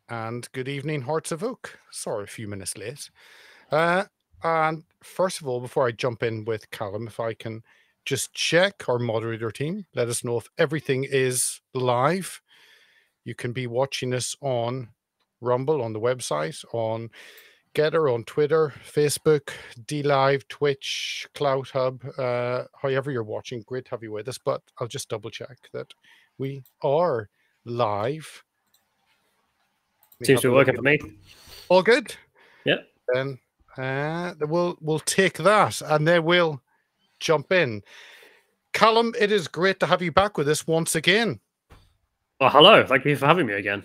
and good evening, Hearts of Oak. Sorry, a few minutes late. Uh, and first of all, before I jump in with Callum, if I can just check our moderator team, let us know if everything is live. You can be watching us on Rumble, on the website, on Getter, on Twitter, Facebook, DLive, Twitch, Cloud Hub, however you're watching. Great to have you with us, but I'll just double check that we are live. Seems to be working for me. All good? Yep. Then we'll take that and then we'll jump in. Callum, it is great to have you back with us once again. Well, hello. Thank you for having me again.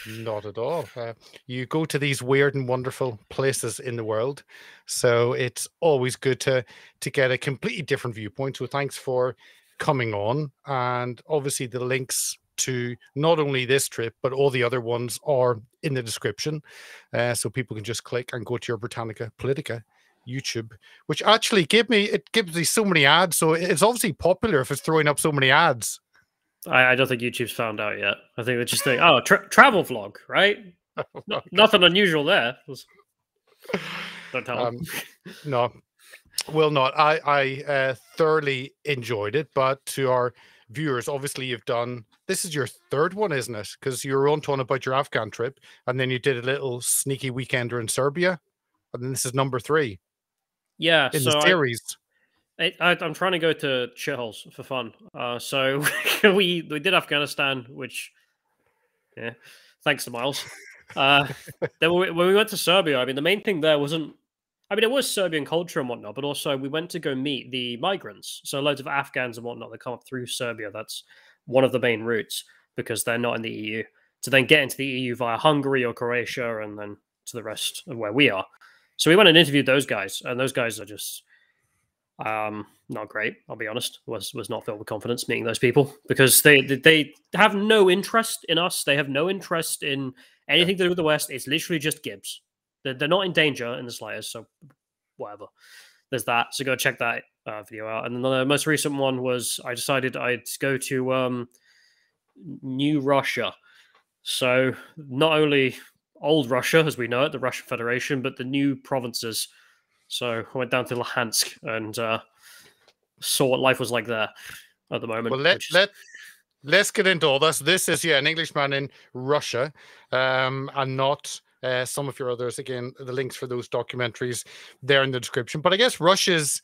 Not at all. You go to these weird and wonderful places in the world, so it's always good to get a completely different viewpoint. So thanks for coming on, and obviously the links to not only this trip but all the other ones are in the description, so people can just click and go to your Britannica Politica YouTube, which actually gives me so many ads. So it's obviously popular if it's throwing up so many ads. I don't think YouTube's found out yet. I think they just think, oh, travel vlog, right? Nothing unusual there. Don't tell them. No, will not. I thoroughly enjoyed it, but to our viewers, obviously this is your third one, isn't it? Because you were on talking about your Afghan trip, and then you did a little sneaky weekender in Serbia, and then this is number 3. Yeah, in the series. I'm trying to go to shitholes for fun. So we did Afghanistan, which, yeah, thanks to Miles. Then when we went to Serbia, I mean, the main thing there wasn't, I mean, it was Serbian culture and whatnot, but also we went to go meet the migrants. So loads of Afghans and whatnot that come up through Serbia. That's one of the main routes because they're not in the EU. To then get into the EU via Hungary or Croatia and then to the rest of where we are. So we went and interviewed those guys, and those guys are just not great. I'll be honest. Was not filled with confidence meeting those people because they have no interest in us. They have no interest in anything to do with the West. It's literally just Gibbs. They're not in danger in the slightest. So whatever. There's that. So go check that video out. And then the most recent one was I decided I'd go to New Russia. So not only old Russia as we know it, the Russian Federation, but the new provinces. So I went down to Luhansk and saw what life was like there at the moment. Well, let's get into all this. This is an Englishman in Russia, and not some of your others. Again, the links for those documentaries there in the description. But I guess Russia's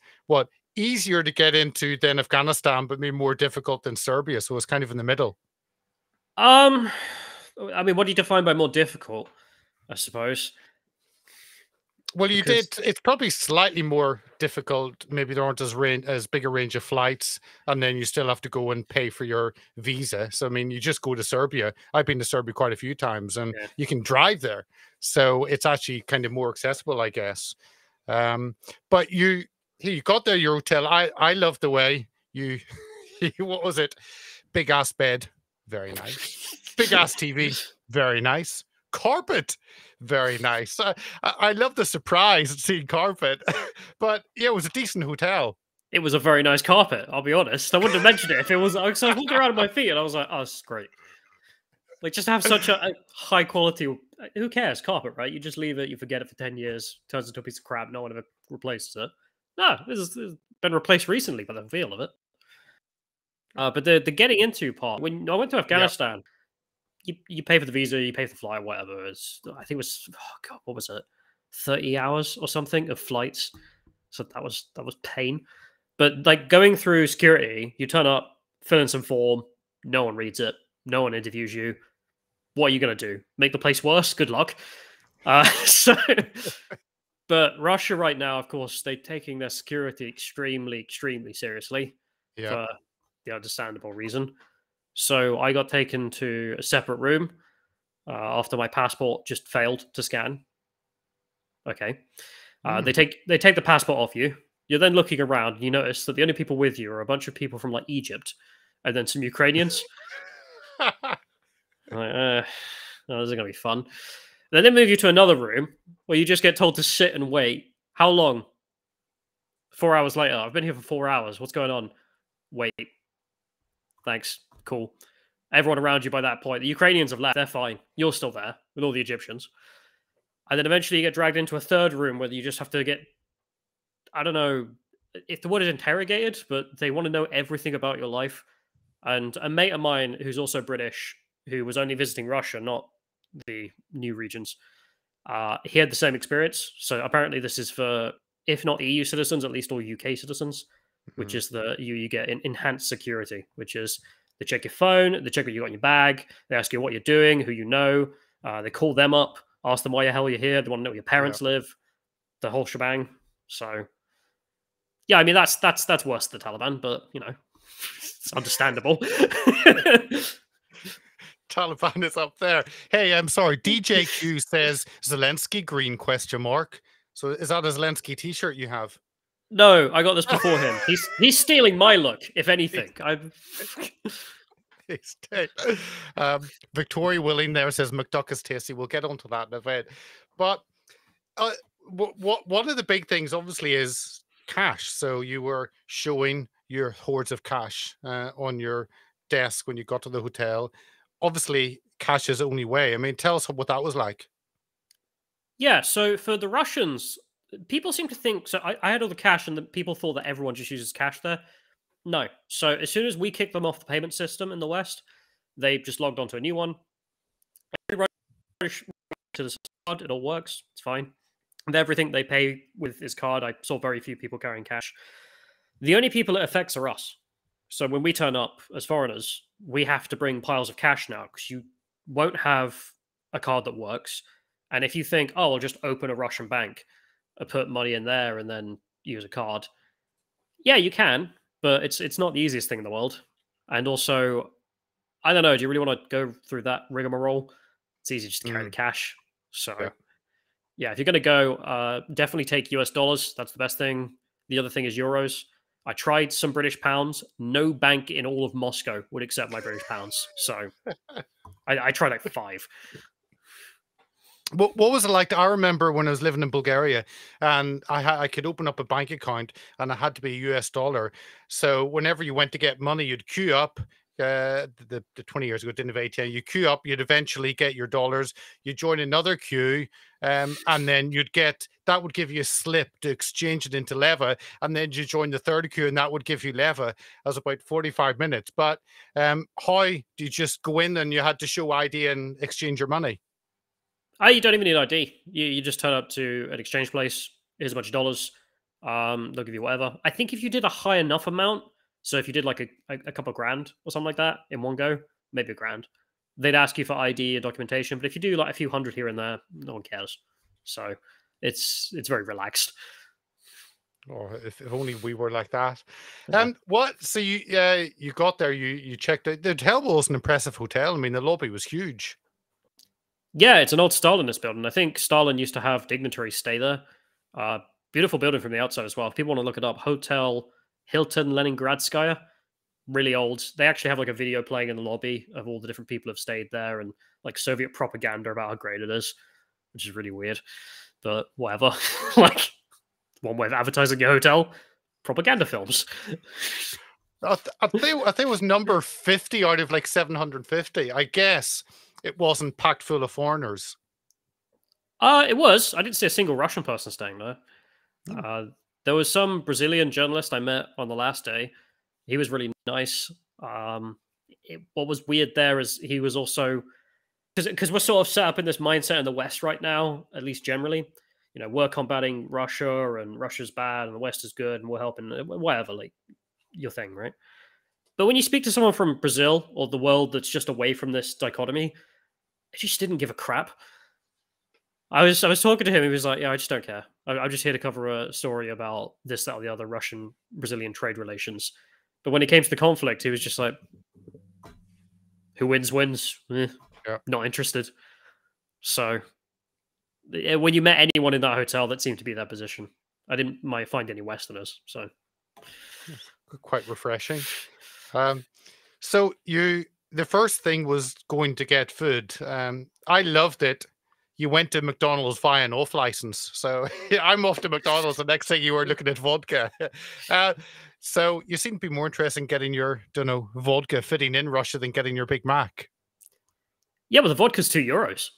easier to get into than Afghanistan, but maybe more difficult than Serbia. So it's kind of in the middle. I mean, what do you define by more difficult? I suppose. Well, it's probably slightly more difficult. Maybe there aren't as big a range of flights, and then you still have to go and pay for your visa. So, I mean, you just go to Serbia. I've been to Serbia quite a few times, and you can drive there. So it's actually kind of more accessible, I guess. But you got there, your hotel. I love the way you what was it? Big ass bed, very nice. Big ass TV, very nice. Carpet, very nice. I love the surprise at seeing carpet, but it was a decent hotel. It was a very nice carpet. I'll be honest. I wouldn't have mentioned it if it was. So I was walking around on my feet, and I was like, "Oh, this is great." Like, just to have such a high quality. Who cares? Carpet, right? You just leave it, you forget it for 10 years, turns into a piece of crap. No one ever replaces it. No, this has been replaced recently by the feel of it. But the getting into part. When I went to Afghanistan. Yep. You pay for the visa, you pay for the flight, whatever. I think it was, what was it? 30 hours or something of flights. So that was pain. But like going through security, you turn up, fill in some form, no one reads it, no one interviews you. What are you going to do? Make the place worse? Good luck. But Russia right now, of course, they're taking their security extremely, extremely seriously for the understandable reason. So I got taken to a separate room after my passport just failed to scan. Okay. They take the passport off you. You're then looking around and you notice that the only people with you are a bunch of people from like Egypt and then some Ukrainians. This is going to be fun. Then they move you to another room where you just get told to sit and wait. How long? 4 hours later. I've been here for 4 hours. What's going on? Wait. Thanks. Cool. Everyone around you by that point, the Ukrainians have left. They're fine. You're still there with all the Egyptians. And then eventually you get dragged into a third room where you just have to get, I don't know if the word is interrogated, but they want to know everything about your life. And a mate of mine who's also British, who was only visiting Russia, not the new regions, he had the same experience. So apparently this is for, if not EU citizens, at least all UK citizens, which is you get enhanced security, which is they check your phone, they check what you got in your bag, they ask you what you're doing, who you know, they call them up, ask them why the hell you're here, they want to know where your parents live, the whole shebang. So yeah, I mean that's worse than the Taliban, but you know, it's understandable. Taliban is up there. Hey, I'm sorry. DJQ says Zelensky green question mark. So is that a Zelensky t-shirt you have? No, I got this before him. He's stealing my look, if anything. He's dead. Victoria Willing there says McDuck is tasty. We'll get onto that in a bit. But one of the big things obviously is cash. So you were showing your hoards of cash on your desk when you got to the hotel. Obviously, cash is the only way. I mean, tell us what that was like. Yeah, so for the Russians, people seem to think, so I had all the cash and people thought that everyone just uses cash there. No. So as soon as we kicked them off the payment system in the West, they just logged onto a new one. To the card, it all works. It's fine. And everything they pay with is card. I saw very few people carrying cash. The only people it affects are us. So when we turn up as foreigners, we have to bring piles of cash now because you won't have a card that works. And if you think, oh, I'll just open a Russian bank and put money in there and then use a card, yeah, you can, but it's not the easiest thing in the world. And also, I don't know, do you really want to go through that rigmarole? It's easy just to carry the cash. So, yeah, if you're going to go, definitely take US dollars. That's the best thing. The other thing is euros. I tried some British pounds. No bank in all of Moscow would accept my British pounds. So I tried like 5. What was it like? I remember when I was living in Bulgaria and I could open up a bank account and it had to be US dollar. So whenever you went to get money, you'd queue up. The 20 years ago, didn't have ATM. You queue up, you'd eventually get your dollars. You join another queue, and then that would give you a slip to exchange it into leva, and then you join the third queue, and that would give you leva. As about 45 minutes. But how do you just go in and you had to show ID and exchange your money? You don't even need ID. You just turn up to an exchange place. Here's a bunch of dollars. They'll give you whatever. I think if you did a high enough amount, so if you did like a couple grand or something like that in one go, maybe $1,000, they'd ask you for ID and documentation. But if you do like a few hundred here and there, no one cares. So it's very relaxed. Oh, if only we were like that. And so you got there, you checked out. The hotel was an impressive hotel. I mean, the lobby was huge. Yeah, it's an old Stalinist building. I think Stalin used to have dignitaries stay there. Beautiful building from the outside as well. If people want to look it up, Hotel Hilton Leningradskaya. Really old. They actually have like a video playing in the lobby of all the different people who've stayed there and like Soviet propaganda about how great it is, which is really weird. But whatever. Like one way of advertising your hotel, propaganda films. I think it was number 50 out of like 750. I guess it wasn't packed full of foreigners. It was. I didn't see a single Russian person staying there. There was some Brazilian journalist I met on the last day. He was really nice. What was weird there is he was also, because we're sort of set up in this mindset in the West right now, at least generally. You know, we're combating Russia and Russia's bad and the West is good and we're helping, whatever, like your thing, right? But when you speak to someone from Brazil or the world that's just away from this dichotomy, I just didn't give a crap. I was talking to him. He was like, "Yeah, I just don't care. I'm just here to cover a story about this, that, or the other Russian-Brazilian trade relations." But when it came to the conflict, he was just like, "Who wins wins. Not interested." So when you met anyone in that hotel that seemed to be that position, I didn't find any Westerners. So quite refreshing. So the first thing was going to get food. I loved it. you went to McDonald's via an off license. So I'm off to McDonald's. The next thing you were looking at vodka. So you seem to be more interested in getting your, don't know, vodka fitting in Russia than getting your Big Mac. Yeah, but the vodka's €2.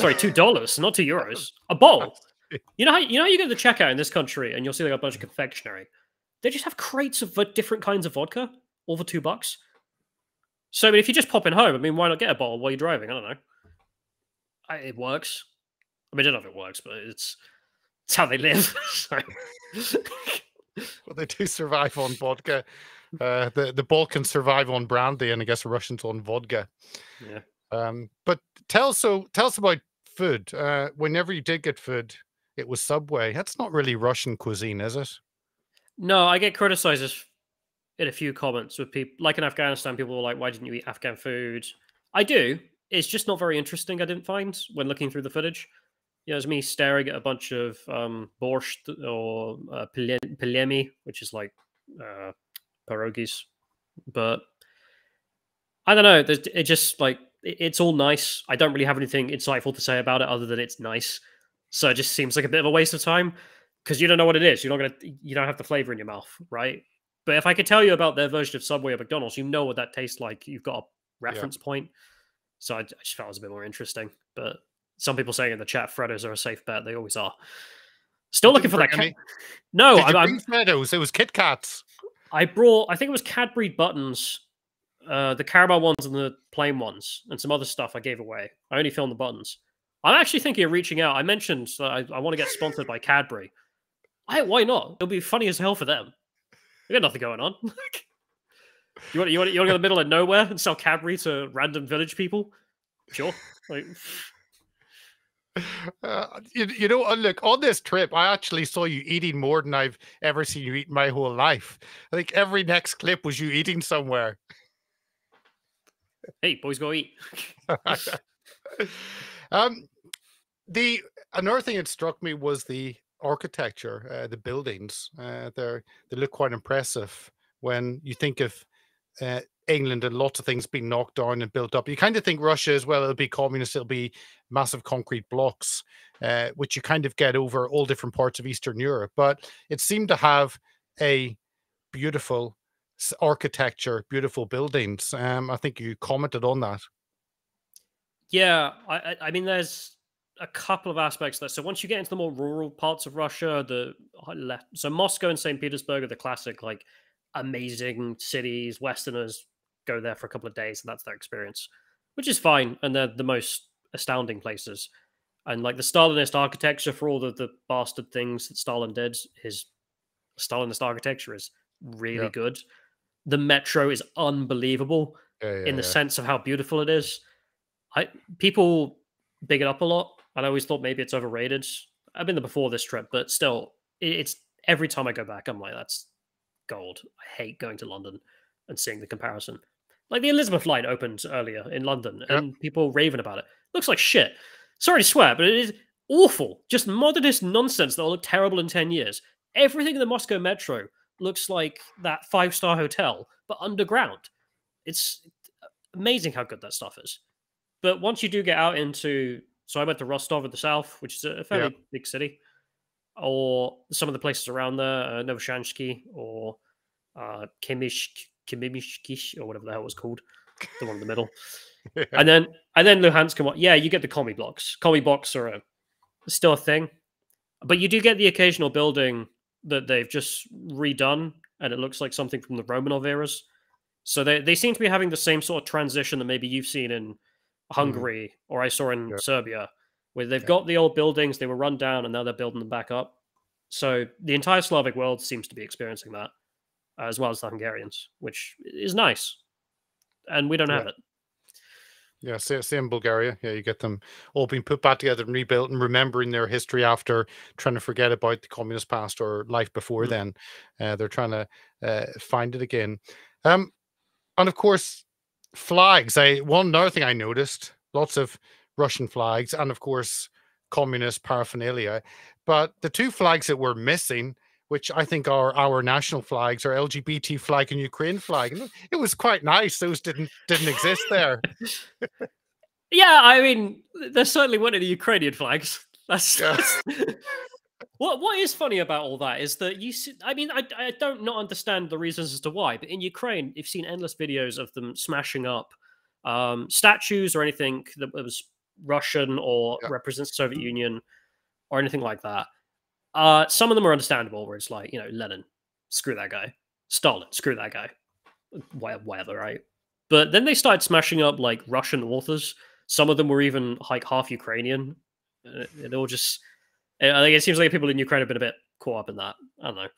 Sorry, $2, not €2. A bowl. You know how you go to the checkout in this country and you'll see like a bunch of confectionery. They just have crates of different kinds of vodka, all for $2. So I mean, if you just pop in home, I mean, why not get a bottle while you're driving? I don't know. It works. I mean, I don't know if it works, but it's how they live. Well, they do survive on vodka. The Balkans survive on brandy, and I guess the Russians on vodka. Yeah. But tell us about food. Whenever you did get food, it was Subway. That's not really Russian cuisine, is it? No, I get criticized in a few comments with people, like in Afghanistan, people were like, "Why didn't you eat Afghan food?" I do. It's just not very interesting. I didn't find when looking through the footage. You know, it was me staring at a bunch of borscht or pelemi, which is like pierogies. But I don't know. It just like it's all nice. I don't really have anything insightful to say about it other than it's nice. So it just seems like a bit of a waste of time because you don't know what it is. You don't have the flavor in your mouth, right? But if I could tell you about their version of Subway or McDonald's, you know what that tastes like. You've got a reference point. So I just felt it was a bit more interesting. But some people saying in the chat, Freddos are a safe bet. They always are. Still looking for that. No, I'm Freddos. It was Kit Kats. I think it was Cadbury buttons, the caramel ones and the plain ones, and some other stuff I gave away. I only filmed the buttons. I'm actually thinking of reaching out. I mentioned that I want to get sponsored by Cadbury. Why not? It'll be funny as hell for them. We got nothing going on. You want to go to the middle of nowhere and sell Cadbury to random village people? Sure. Like, you know, look, on this trip, I actually saw you eating more than I've ever seen you eat in my whole life. I think every next clip was you eating somewhere. Hey, boys, go eat. Another thing that struck me was the architecture, the buildings. They look quite impressive when you think of England and lots of things being knocked down and built up. You kind of think Russia as well, it'll be communist, it'll be massive concrete blocks, which you kind of get over all different parts of Eastern Europe. But it seemed to have a beautiful architecture, beautiful buildings. I think you commented on that. Yeah, I mean, there's a couple of aspects there. So once you get into the more rural parts of Russia, so Moscow and St. Petersburg are the classic, like, amazing cities. Westerners go there for a couple of days and that's their experience, which is fine, and they're the most astounding places. And like the Stalinist architecture, for all the bastard things that Stalin did, his Stalinist architecture is really good. The metro is unbelievable in the sense of how beautiful it is. People big it up a lot, and I always thought maybe it's overrated. I've been there before this trip, but still, it's every time I go back, I'm like, that's gold. I hate going to London and seeing the comparison. Like the Elizabeth line opened earlier in London, and people raving about it. Looks like shit. Sorry to swear, but it is awful. Just modernist nonsense that will look terrible in 10 years. Everything in the Moscow metro looks like that 5-star hotel, but underground. It's amazing how good that stuff is. But once you do get out into... So I went to Rostov in the south, which is a fairly big city. Or some of the places around there, Novoshansky or Kimishkish or whatever the hell it was called, the one in the middle. And then Luhansk. You get the commie blocks. Commie blocks are still a thing, but you do get the occasional building that they've just redone, and it looks like something from the Romanov eras. So they seem to be having the same sort of transition that maybe you've seen in Hungary or I saw in Serbia, where they've got the old buildings, they were run down, and now they're building them back up. So the entire Slavic world seems to be experiencing that, as well as the Hungarians, which is nice. And we don't have it. Yeah, same Bulgaria. Yeah, you get them all being put back together and rebuilt and remembering their history after trying to forget about the communist past or life before then. They're trying to find it again. And of course, flags. One other thing I noticed, lots of Russian flags and of course communist paraphernalia, but the two flags that we're missing, which I think are our national flags, are LGBT flag and Ukraine flag. And it was quite nice. Those didn't exist there. Yeah, I mean, there certainly weren't any Ukrainian flags. That's what is funny about all that is that you see, I mean, I don't not understand the reasons as to why, but in Ukraine, you've seen endless videos of them smashing up statues or anything that was Russian or represents the Soviet Union or anything like that. Some of them are understandable, where it's like, Lenin, screw that guy. Stalin, screw that guy. Whatever, right? But then they started smashing up like Russian authors. Some of them were even like half Ukrainian. It all just, I think it seems like people in Ukraine have been a bit caught up in that. I don't know.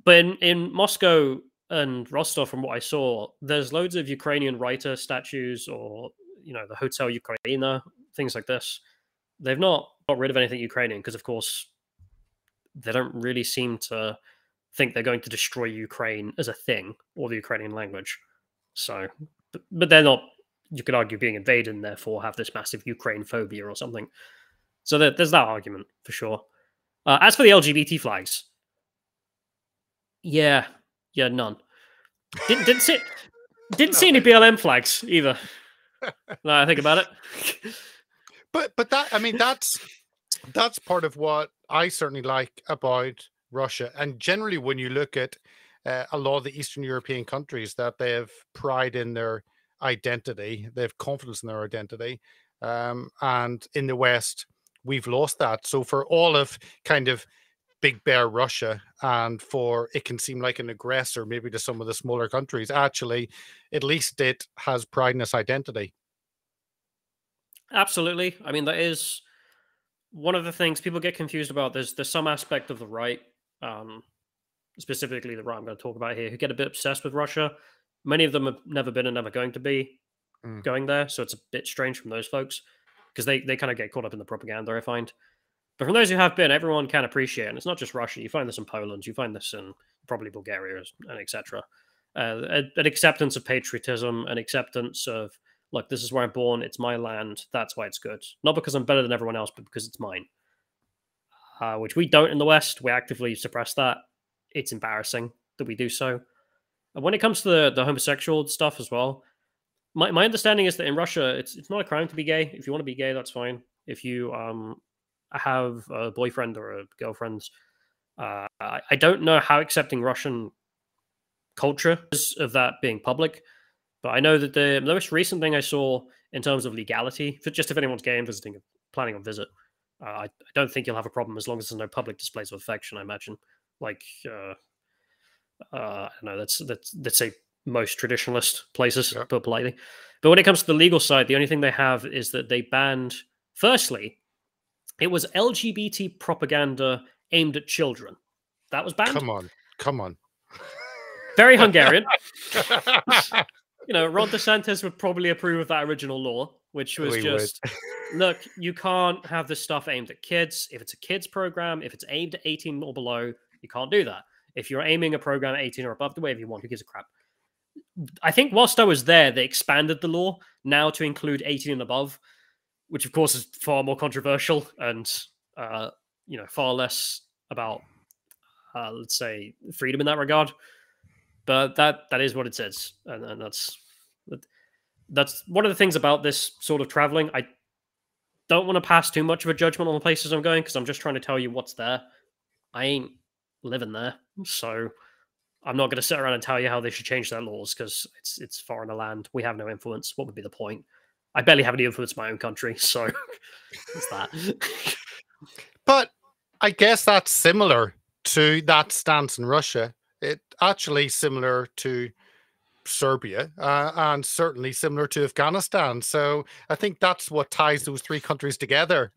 But in Moscow and Rostov, from what I saw, there's loads of Ukrainian writer statues or, the Hotel Ukraina, things like this. They've not got rid of anything Ukrainian because, of course, they don't really seem to think they're going to destroy Ukraine as a thing or the Ukrainian language. So, but they're not, you could argue, being invaded and therefore have this massive Ukraine phobia or something. So there's that argument for sure. As for the LGBT flags, yeah, none. Didn't see any BLM flags either. Now I think about it. But that, I mean, that's part of what I certainly like about Russia. And generally, when you look at a lot of the Eastern European countries, that they have pride in their identity, they have confidence in their identity. And in the West, we've lost that. So for all of kind of big bear Russia, and for it can seem like an aggressor maybe to some of the smaller countries, actually, at least it has pride in its identity. Absolutely. I mean, that is one of the things people get confused about. There's some aspect of the right, specifically the right I'm going to talk about here, who get a bit obsessed with Russia. Many of them have never been and never going to be going there, so it's a bit strange from those folks because they kind of get caught up in the propaganda, I find. But from those who have been, everyone can appreciate it. And it's not just Russia. You find this in Poland. You find this in probably Bulgaria and etc. An acceptance of patriotism, an acceptance of, look, this is where I'm born. It's my land. That's why it's good. Not because I'm better than everyone else, but because it's mine. Which we don't in the West. We actively suppress that. It's embarrassing that we do so. And when it comes to the homosexual stuff as well, my understanding is that in Russia, it's not a crime to be gay. If you want to be gay, that's fine. If you have a boyfriend or a girlfriend, I don't know how accepting Russian culture is of that being public, but I know that the most recent thing I saw in terms of legality, just if anyone's gay and visiting, planning on visit, I don't think you'll have a problem as long as there's no public displays of affection, I imagine. Like, I don't know, that's say most traditionalist places, put politely. But when it comes to the legal side, the only thing they have is that they banned, firstly, it was LGBT propaganda aimed at children. That was banned. Come on. Very Hungarian. Ron DeSantis would probably approve of that original law, which was look, you can't have this stuff aimed at kids. If it's a kids program, if it's aimed at 18 or below, you can't do that. If you're aiming a program at 18 or above, do whatever you want. Who gives a crap? I think whilst I was there, they expanded the law now to include 18 and above, which of course is far more controversial and far less about let's say freedom in that regard. But that is what it says, and that's one of the things about this sort of traveling. I don't want to pass too much of a judgment on the places I'm going because I'm just trying to tell you what's there. I ain't living there, so I'm not going to sit around and tell you how they should change their laws because it's foreign land. We have no influence. What would be the point? I barely have any influence in my own country, so it's that. But I guess that's similar to that stance in Russia. It actually similar to Serbia and certainly similar to Afghanistan. So I think that's what ties those three countries together.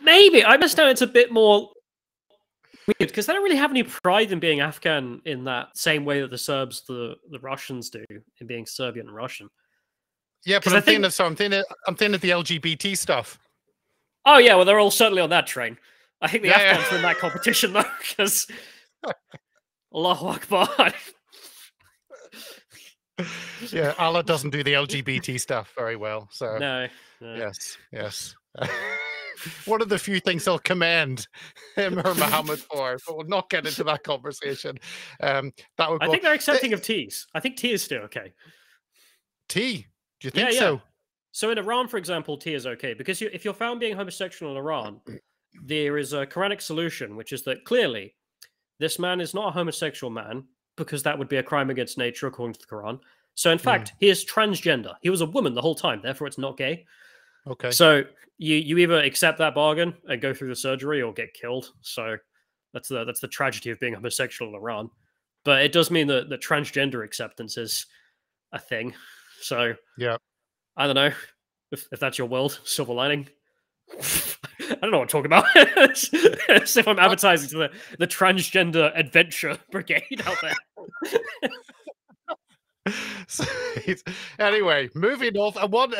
Maybe. I understand it's a bit more weird because they don't really have any pride in being Afghan in that same way that the Serbs, the Russians do in being Serbian and Russian. Yeah, but I'm thinking of the LGBT stuff. Oh yeah, well they're all certainly on that train. I think the Afghans are in that competition though, because Allahu Akbar. Yeah, Allah doesn't do the LGBT stuff very well. So no. Yes. One of the few things he'll commend him or Muhammad for, but we'll not get into that conversation. I think they're accepting of teas. I think tea is still okay. Tea? Do you think so? So in Iran, for example, tea is okay because if you're found being homosexual in Iran, there is a Quranic solution, which is that clearly this man is not a homosexual man because that would be a crime against nature according to the Quran. So in fact, he is transgender. He was a woman the whole time, therefore it's not gay. Okay. So you either accept that bargain and go through the surgery or get killed. So that's the tragedy of being homosexual in Iran. But it does mean that transgender acceptance is a thing. So yeah, I don't know if that's your world, silver lining. I don't know what I'm talking about. As if I'm advertising to the transgender adventure brigade out there. Anyway, moving off. What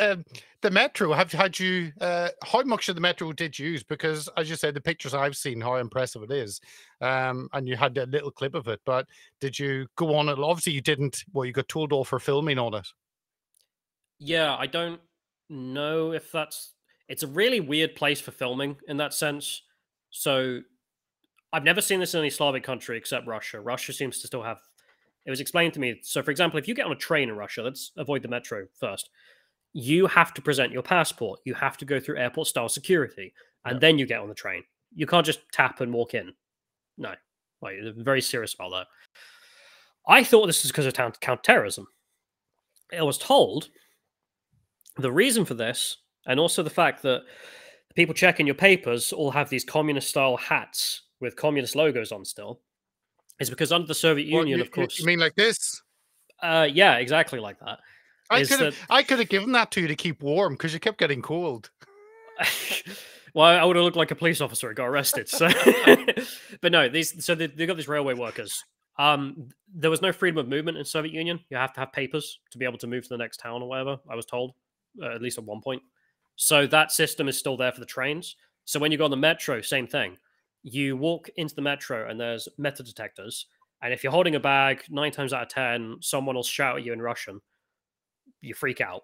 the metro? Had you? How much of the metro did you use? Because as you said, the pictures I've seen, how impressive it is, and you had a little clip of it. But did you go on it? Obviously, you didn't. Well, you got told off for filming on it. Yeah, I don't know if that's. It's a really weird place for filming in that sense. So I've never seen this in any Slavic country except Russia. Russia seems to still have. It was explained to me. So, for example, if you get on a train in Russia, let's avoid the metro first. You have to present your passport. You have to go through airport style security, and then you get on the train. You can't just tap and walk in. No, they're very serious about that. I thought this was because of counterterrorism. I was told the reason for this, and also the fact that the people checking your papers all have these communist style hats with communist logos on still, is because under the Soviet Union, of course. You mean like this? Yeah, exactly like that. I could have given that to you to keep warm because you kept getting cold. Well, I would have looked like a police officer and got arrested. So, but no, they got these railway workers. There was no freedom of movement in Soviet Union. You have to have papers to be able to move to the next town or whatever. I was told, at least at one point. So that system is still there for the trains. So when you go on the metro, same thing. You walk into the metro and there's metal detectors. And if you're holding a bag, 9 times out of 10, someone will shout at you in Russian. You freak out.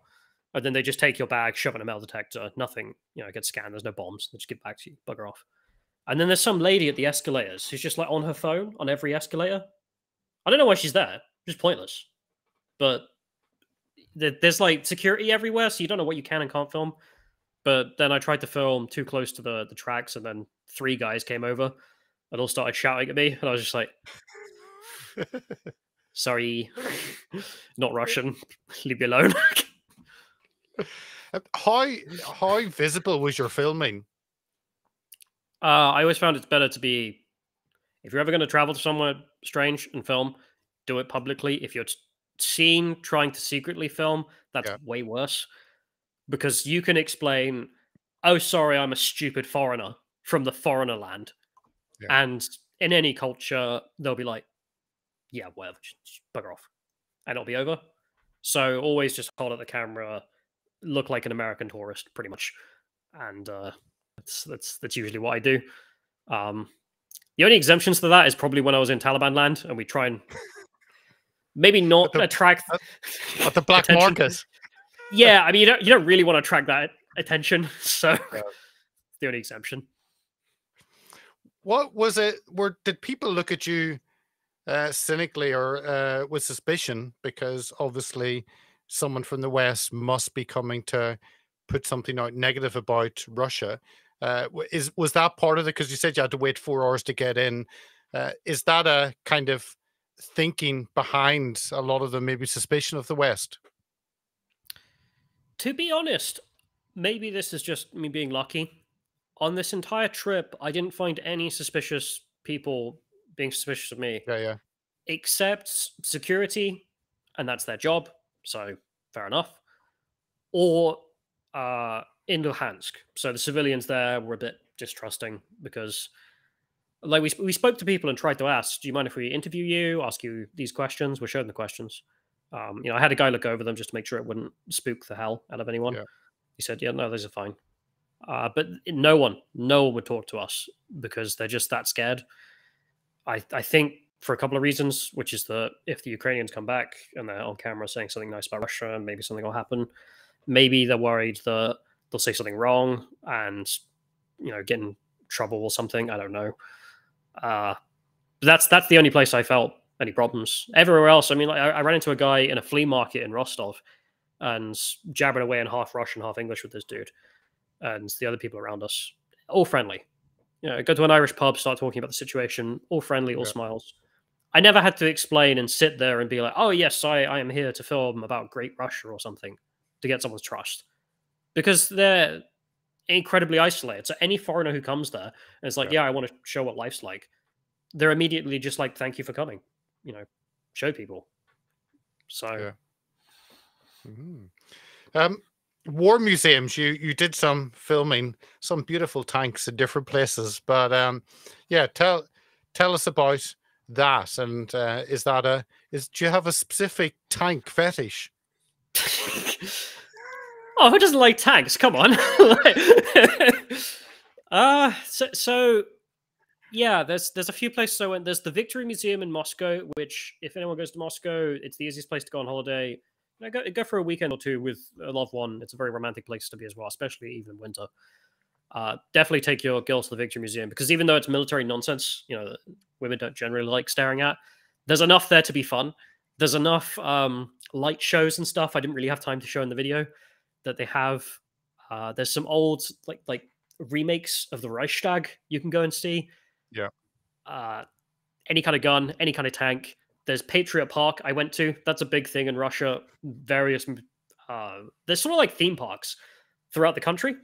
And then they just take your bag, shove it in a metal detector. Nothing, gets scanned. There's no bombs. They just give it back to you. Bugger off. And then there's some lady at the escalators who's just like on her phone on every escalator. I don't know why she's there. Just pointless. But there's like security everywhere, so you don't know what you can and can't film. But then I tried to film too close to the tracks, and then 3 guys came over and all started shouting at me. And I was just like, sorry, not Russian. Leave me alone. How visible was your filming? I always found it's better to be, if you're ever going to travel to somewhere strange and film, do it publicly. If you're seen trying to secretly film, that's way worse. Because you can explain, oh, sorry, I'm a stupid foreigner from the foreigner land. Yeah. And in any culture, they'll be like, yeah, whatever, just bugger off. And it'll be over. So always just hold up the camera, look like an American tourist, pretty much. And that's usually what I do. The only exemptions to that is probably when I was in Taliban land and we try and maybe not attract the black market. Yeah, I mean, you don't really want to attract that attention, so the only exemption. What was it? Did people look at you cynically or with suspicion? Because obviously, someone from the West must be coming to put something out negative about Russia. Was that part of it? Because you said you had to wait 4 hours to get in. Is that a kind of thinking behind a lot of the maybe suspicion of the West? To be honest, maybe this is just me being lucky. On this entire trip, I didn't find any suspicious people being suspicious of me. Yeah. Except security, and that's their job, so fair enough. Or in Luhansk. So the civilians there were a bit distrusting because like we spoke to people and tried to ask, do you mind if we interview you, ask you these questions? We're showing the questions. I had a guy look over them just to make sure it wouldn't spook the hell out of anyone. Yeah. He said, yeah, no, those are fine. But no one would talk to us because they're just that scared. I think for a couple of reasons, which is that if the Ukrainians come back and they're on camera saying something nice about Russia and maybe something will happen, maybe they're worried that they'll say something wrong and, get in trouble or something. I don't know. That's the only place I felt any problems. Everywhere else, I mean, I ran into a guy in a flea market in Rostov, and jabbering away in half Russian, half English with this dude and the other people around us. All friendly. Go to an Irish pub, start talking about the situation. All friendly, all smiles. I never had to explain and sit there and be like, oh, yes, I am here to film about Great Russia or something to get someone's trust. Because they're incredibly isolated. So any foreigner who comes there and it's like, I want to show what life's like, they're immediately just like, thank you for coming. Show people. So, war museums. You did some filming, some beautiful tanks in different places. But tell us about that. And do you have a specific tank fetish? Oh, who doesn't like tanks? Come on. There's a few places I went. There's the Victory Museum in Moscow, which, if anyone goes to Moscow, it's the easiest place to go on holiday. Go for a weekend or two with a loved one. It's a very romantic place to be as well, especially even in winter. Definitely take your girl to the Victory Museum, because even though it's military nonsense, women don't generally like staring at, there's enough there to be fun. There's enough light shows and stuff I didn't really have time to show in the video that they have. There's some old like remakes of the Reichstag you can go and see. Any kind of gun, any kind of tank. There's Patriot Park I went to. That's a big thing in Russia. There's sort of like theme parks throughout the country.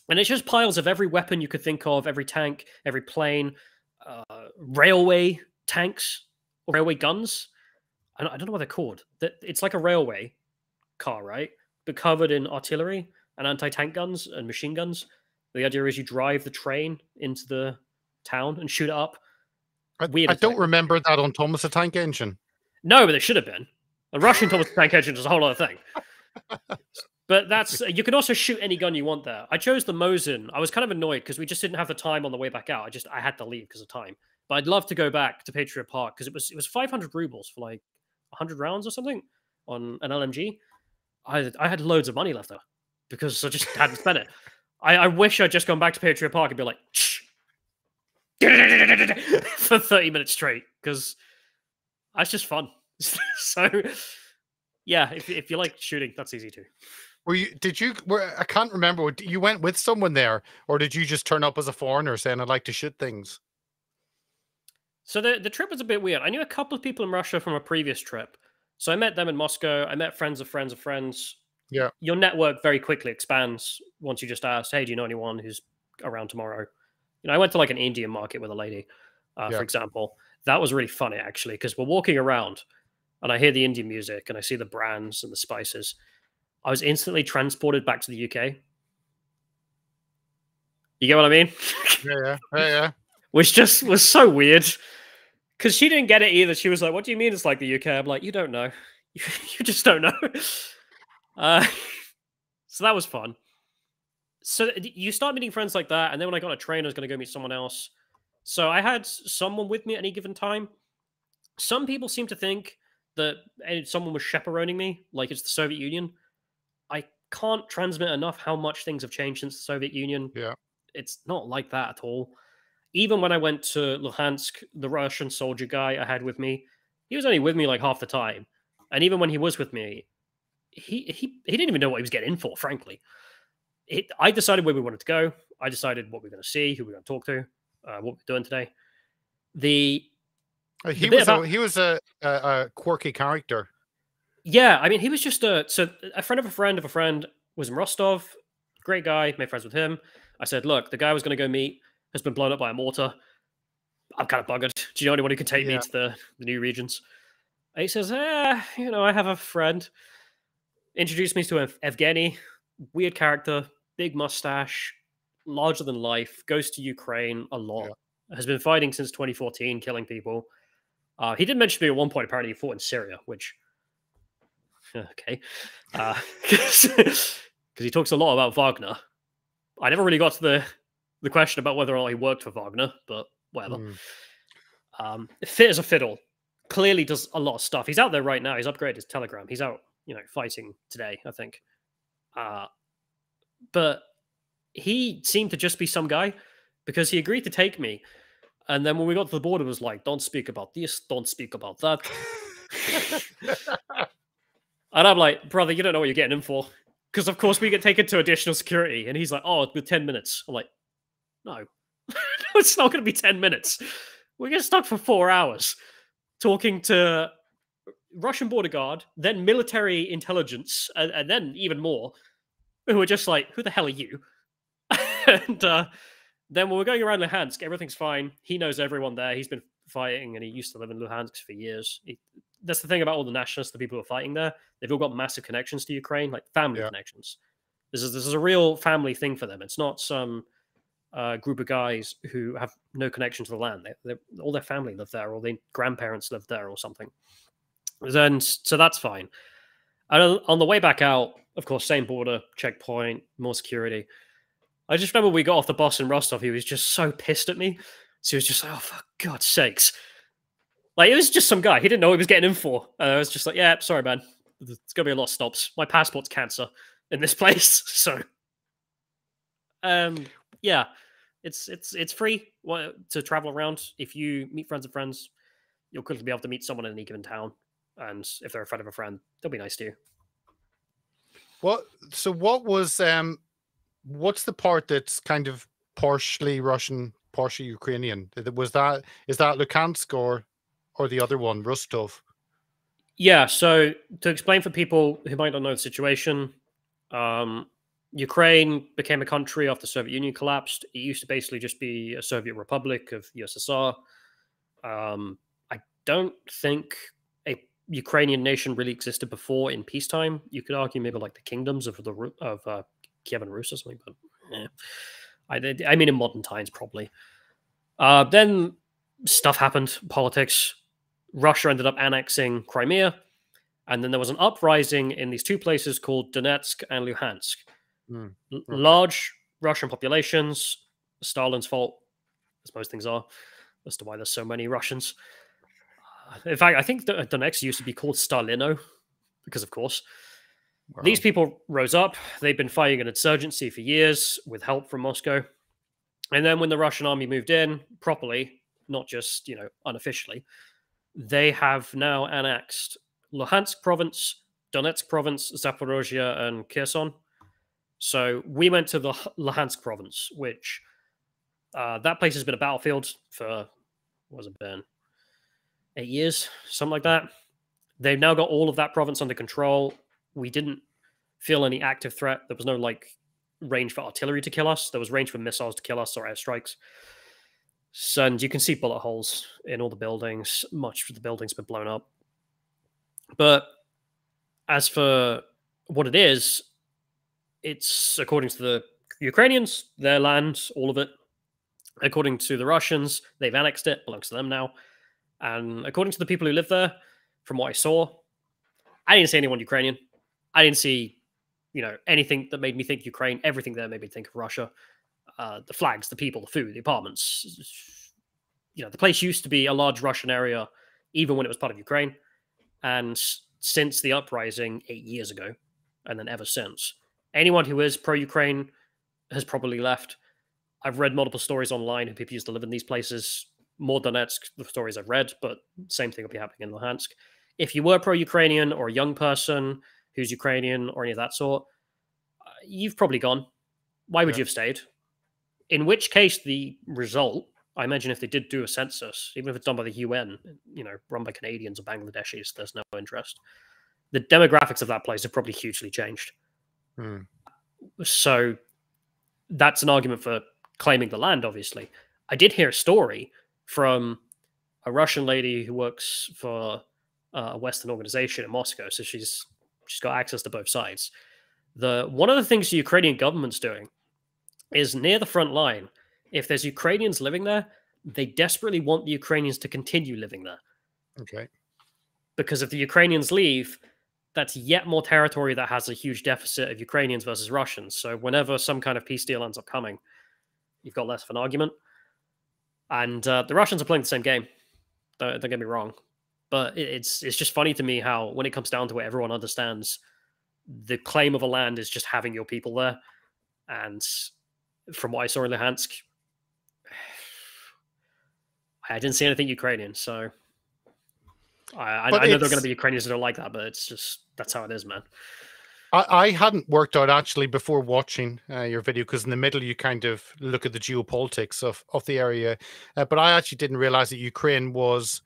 And it's just piles of every weapon you could think of, every tank, every plane, railway tanks, or railway guns. I don't know what they're called. It's like a railway car, right? But covered in artillery and anti-tank guns and machine guns. The idea is you drive the train into the town and shoot it up. I don't remember that on Thomas the Tank Engine. No, but there should have been. A Russian Thomas the Tank Engine is a whole other thing. But you can also shoot any gun you want there. I chose the Mosin. I was kind of annoyed because we just didn't have the time on the way back out. I had to leave because of time. But I'd love to go back to Patriot Park because it was 500 rubles for like 100 rounds or something on an LMG. I had loads of money left though because I just hadn't spent it. I wish I'd just gone back to Patriot Park and be like, for 30 minutes straight, because that's just fun. So yeah, if you like shooting, that's easy too. I can't remember, you went with someone there, or did you just turn up as a foreigner saying I'd like to shoot things? So the trip was a bit weird. I knew a couple of people in Russia from a previous trip, so I met them in Moscow. I met friends of friends of friends. Yeah, your network very quickly expands once you just ask, hey, do you know anyone who's around tomorrow? I went to like an Indian market with a lady, for example. That was really funny, actually, because we're walking around and I hear the Indian music and I see the brands and the spices. I was instantly transported back to the UK. You get what I mean? Yeah. Which was so weird because she didn't get it either. She was like, what do you mean it's like the UK? I'm like, you don't know. You just don't know. So that was fun. So you start meeting friends like that, and then when I got on a train, I was going to go meet someone else. So I had someone with me at any given time. Some people seem to think that someone was chaperoning me, like it's the Soviet Union. I can't transmit enough how much things have changed since the Soviet Union. Yeah. It's not like that at all. Even when I went to Luhansk, the Russian soldier guy I had with me, he was only with me like half the time. And even when he was with me, he didn't even know what he was getting in for, frankly. I decided where we wanted to go. I decided what we were going to see, who we were going to talk to, what we're doing today. He was a quirky character. Yeah, I mean, he was just a friend of a friend of a friend was in Rostov. Great guy, made friends with him. I said, look, the guy I was going to go meet has been blown up by a mortar. I'm kind of buggered. Do you know anyone who can take me to the new regions? And he says, I have a friend. Introduced me to Evgeny. Weird character, big mustache, larger than life, goes to Ukraine a lot, has been fighting since 2014, killing people. He did mention to me at one point, apparently he fought in Syria, which, okay. Because he talks a lot about Wagner. I never really got to the question about whether or not he worked for Wagner, but whatever. Fit as a fiddle. Clearly does a lot of stuff. He's out there right now. He's upgraded his Telegram. He's out, fighting today, I think. But he seemed to just be some guy because he agreed to take me. And then when we got to the border, it was like, don't speak about this, don't speak about that. And I'm like, brother, you don't know what you're getting in for. Because, of course, we get taken to additional security. And he's like, oh, with 10 minutes. I'm like, no, it's not going to be 10 minutes. We get stuck for 4 hours talking to Russian border guard, then military intelligence, and then even more, who are just like, who the hell are you? And then when we're going around Luhansk, everything's fine. He knows everyone there. He's been fighting, and he used to live in Luhansk for years. That's the thing about all the nationalists, the people who are fighting there. They've all got massive connections to Ukraine, like family connections. This is a real family thing for them. It's not some group of guys who have no connection to the land. All their family live there, or their grandparents live there, or something. Then, so that's fine. And on the way back out, of course, same border checkpoint, more security. I just remember we got off the bus in Rostov. He was just so pissed at me. So he was just like, "Oh, for God's sakes!" Like, it was just some guy. He didn't know what he was getting in for. I was just like, "Yeah, sorry, man. There's gonna be a lot of stops. My passport's cancer in this place." So, yeah, it's free to travel around. If you meet friends of friends, you'll quickly be able to meet someone in any given town. And if they're a friend of a friend, they'll be nice to you. So what's the part that's kind of partially Russian, partially Ukrainian? Is that Lukansk or the other one, Rostov? Yeah, so to explain for people who might not know the situation, Ukraine became a country after the Soviet Union collapsed. It used to basically just be a Soviet republic of USSR. I don't think a Ukrainian nation really existed before in peacetime. You could argue maybe like the kingdoms of Kiev and Rus or something, but yeah. I mean in modern times probably. Then stuff happened, politics. Russia ended up annexing Crimea, and then there was an uprising in these two places called Donetsk and Luhansk. Okay. Large Russian populations. Stalin's fault, as most things are, as to why there's so many Russians. In fact, I think Donetsk used to be called Stalino, because of course. Wow. These people rose up. They've been fighting an insurgency for years with help from Moscow. And then when the Russian army moved in properly, not just, unofficially, they have now annexed Luhansk province, Donetsk province, Zaporozhye, and Kherson. So we went to the Luhansk province, which that place has been a battlefield for, what has it been, 8 years, something like that. They've now got all of that province under control. We didn't feel any active threat. There was no range for artillery to kill us. There was range for missiles to kill us or airstrikes. So, and you can see bullet holes in all the buildings. Much of the building's been blown up. But as for what it is, it's according to the Ukrainians, their land, all of it. According to the Russians, they've annexed it, belongs to them now. And according to the people who live there, from what I saw, I didn't see anyone Ukrainian. I didn't see, anything that made me think Ukraine. Everything there made me think of Russia. The flags, the people, the food, the apartments. The place used to be a large Russian area, even when it was part of Ukraine. And since the uprising 8 years ago, and then ever since, anyone who is pro-Ukraine has probably left. I've read multiple stories online of people used to live in these places. More Donetsk, the stories I've read, but same thing will be happening in Luhansk. If you were pro-Ukrainian or a young person who's Ukrainian or any of that sort, you've probably gone. Why would you have stayed? In which case, the result, I imagine if they did do a census, even if it's done by the UN, run by Canadians or Bangladeshis, there's no interest. The demographics of that place have probably hugely changed. So that's an argument for claiming the land, obviously. I did hear a story from a Russian lady who works for a Western organization in Moscow, so she's got access to both sides. One of the things the Ukrainian government's doing is near the front line. If there's Ukrainians living there, they desperately want the Ukrainians to continue living there. Okay. Because if the Ukrainians leave, that's yet more territory that has a huge deficit of Ukrainians versus Russians. So whenever some kind of peace deal ends up coming, you've got less of an argument. And the Russians are playing the same game. Don't get me wrong. But it's just funny to me how, when it comes down to it, everyone understands the claim of a land is just having your people there. And from what I saw in Luhansk, I didn't see anything Ukrainian. So I But know there are going to be Ukrainians that don't like that, but it's just that's how it is, man. I hadn't worked out actually before watching your video, because in the middle you kind of look at the geopolitics of the area, but I actually didn't realize that Ukraine was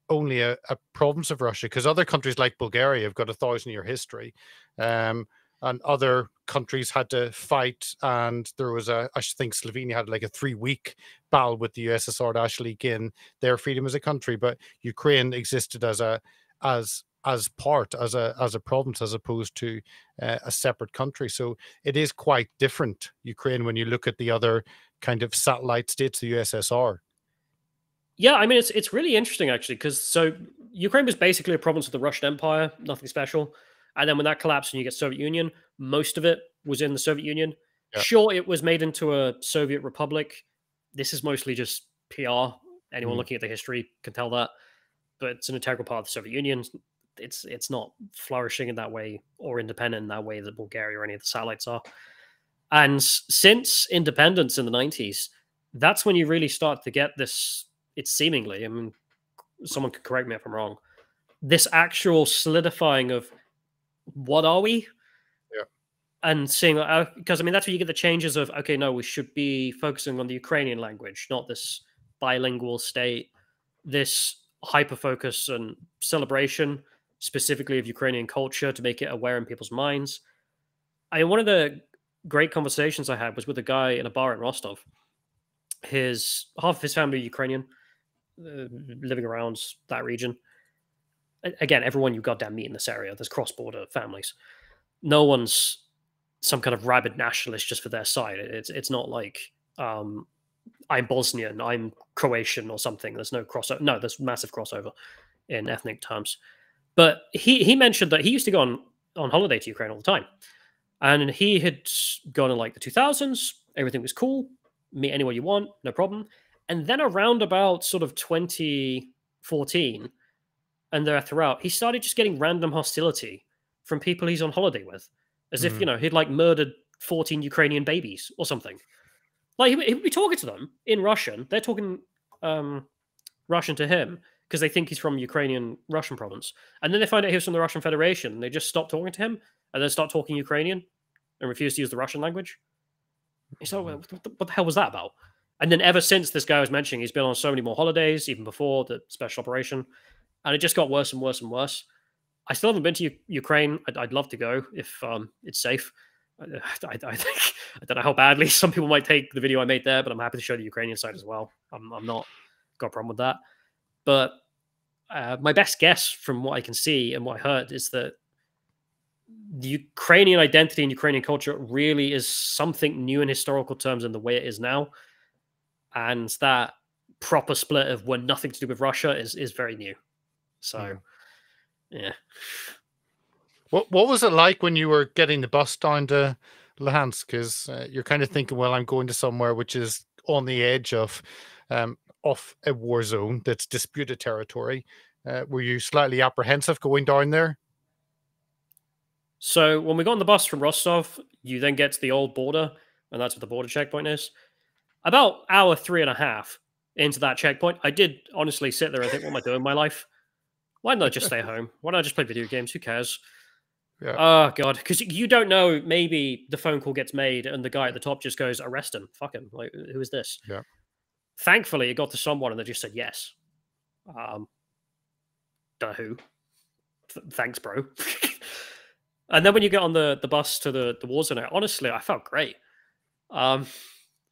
only a province of Russia, because other countries like Bulgaria have got a 1,000-year history, and other countries had to fight, and there was I think Slovenia had like a 3-week battle with the USSR to actually gain their freedom as a country, but Ukraine existed as a province, as opposed to a separate country. So it is quite different, Ukraine, when you look at the other kind of satellite states, the USSR. Yeah, I mean it's really interesting actually, because so Ukraine was basically a province of the Russian Empire, nothing special. And then when that collapsed and you get Soviet Union, most of it was in the Soviet Union. Yeah. Sure, it was made into a Soviet republic. This is mostly just PR. Anyone looking at the history can tell that. But it's an integral part of the Soviet Union. It's not flourishing in that way or independent in that way that Bulgaria or any of the satellites are. And since independence in the 90s, that's when you really start to get this. It's seemingly, I mean, someone could correct me if I'm wrong, this actual solidifying of what are we? Yeah. And seeing, because I mean, that's where you get the changes of, okay, no, we should be focusing on the Ukrainian language, not this bilingual state, this hyper focus and celebration specifically of Ukrainian culture to make it aware in people's minds. One of the great conversations I had was with a guy in a bar in Rostov. Half of his family are Ukrainian, living around that region. Again, everyone you goddamn meet in this area, there's cross-border families. No one's some kind of rabid nationalist just for their side. It's not like I'm Bosnian, I'm Croatian or something. There's no crossover. No, there's massive crossover in ethnic terms. But he mentioned that he used to go on holiday to Ukraine all the time. And he had gone in like the 2000s. Everything was cool. Meet anyone you want, no problem. And then around about sort of 2014 and there throughout, he started just getting random hostility from people he's on holiday with. As if, he'd like murdered 14 Ukrainian babies or something. Like he would be talking to them in Russian. They're talking Russian to him because they think he's from Ukrainian Russian province. And then they find out he was from the Russian Federation. And they just stop talking to him and then start talking Ukrainian and refuse to use the Russian language. So what the hell was that about? And then ever since this guy was mentioning, he's been on so many more holidays, even before the special operation. And it just got worse and worse and worse. I still haven't been to Ukraine. I'd love to go if it's safe. I think I don't know how badly some people might take the video I made there, but I'm happy to show the Ukrainian side as well. I'm not got a problem with that. But my best guess from what I can see and what I heard is that the Ukrainian identity and Ukrainian culture really is something new in historical terms in the way it is now. And that proper split of we're nothing to do with Russia is very new. So, yeah. What was it like when you were getting the bus down to Luhansk? Because you're kind of thinking, well, I'm going to somewhere which is on the edge of a war zone that's disputed territory. Were you slightly apprehensive going down there? So when we got on the bus from Rostov, you then get to the old border, and that's what the border checkpoint is. About hour 3.5 into that checkpoint, I did honestly sit there and think, what am I doing in my life? Why don't I just stay home? Why don't I just play video games? Who cares? Yeah. Oh, God. Because you don't know, maybe the phone call gets made and the guy at the top just goes, arrest him. Fuck him. Like, who is this? Yeah. Thankfully, it got to someone and they just said yes. Don't know who. Thanks, bro. And then when you get on the bus to the war zone, honestly, I felt great. Don't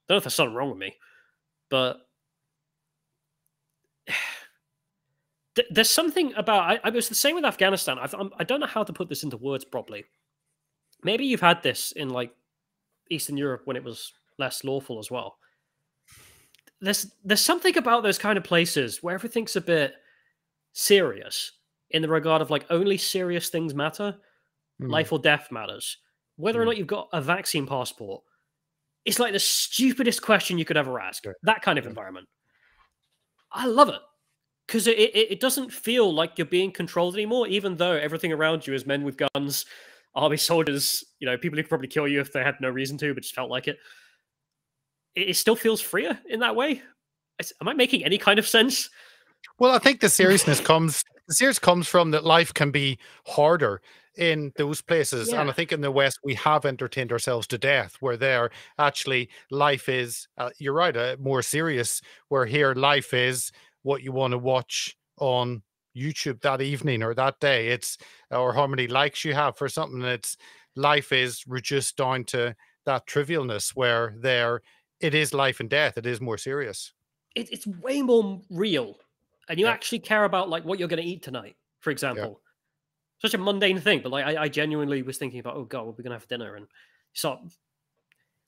know if there's something wrong with me, but there's something about I was the same with Afghanistan. I don't know how to put this into words properly. Maybe you've had this in like Eastern Europe when it was less lawful as well. There's something about those kind of places where everything's a bit serious in the regard of like only serious things matter. Life or death matters. Whether or not you've got a vaccine passport, it's like the stupidest question you could ever ask. That kind of environment. I love it. Because it doesn't feel like you're being controlled anymore, even though everything around you is men with guns, army soldiers, people who could probably kill you if they had no reason to, but just felt like it. It still feels freer in that way. Am I making any kind of sense? Well, I think the seriousness comes the serious comes from that life can be harder in those places. And I Yeah. think in the West, we have entertained ourselves to death, where there actually life is, you're right, more serious, where here life is what you want to watch on YouTube that evening or that day. It's, or how many likes you have for something. It's, life is reduced down to that trivialness, where there it is life and death. It is more serious. It's way more real, and you Yeah. actually care about like what you're going to eat tonight, for Yeah. example. Such a mundane thing, but like I genuinely was thinking about, oh god, what are we going to have for dinner? And so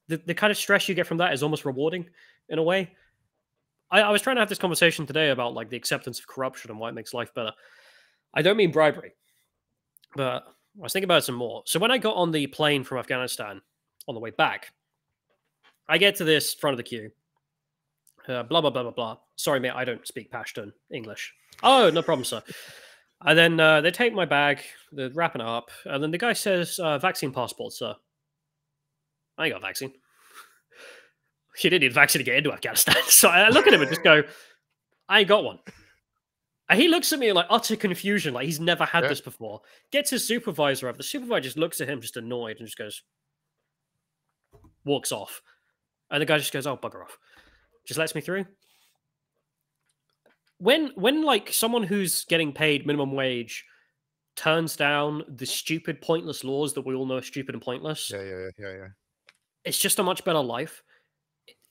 the kind of stress you get from that is almost rewarding in a way. I was trying to have this conversation today about like the acceptance of corruption and why it makes life better. I don't mean bribery, but I was thinking about it some more. So when I got on the plane from Afghanistan on the way back, I get to this front of the queue. Blah blah blah blah blah. Sorry, mate, I don't speak Pashtun English. Oh, no problem, sir. And then they take my bag, they're wrapping it up, and then the guy says, "Vaccine passport, sir." I ain't got a vaccine. You didn't need a vaccine to get into Afghanistan. So I look at him and just go, "I ain't got one." And he looks at me in like utter confusion, like he's never had Yeah. this before. Gets his supervisor up. The supervisor just looks at him, just annoyed, and just goes, walks off. And the guy just goes, "Oh, bugger off." Just lets me through. When like someone who's getting paid minimum wage turns down the stupid, pointless laws that we all know are stupid and pointless, Yeah. it's just a much better life.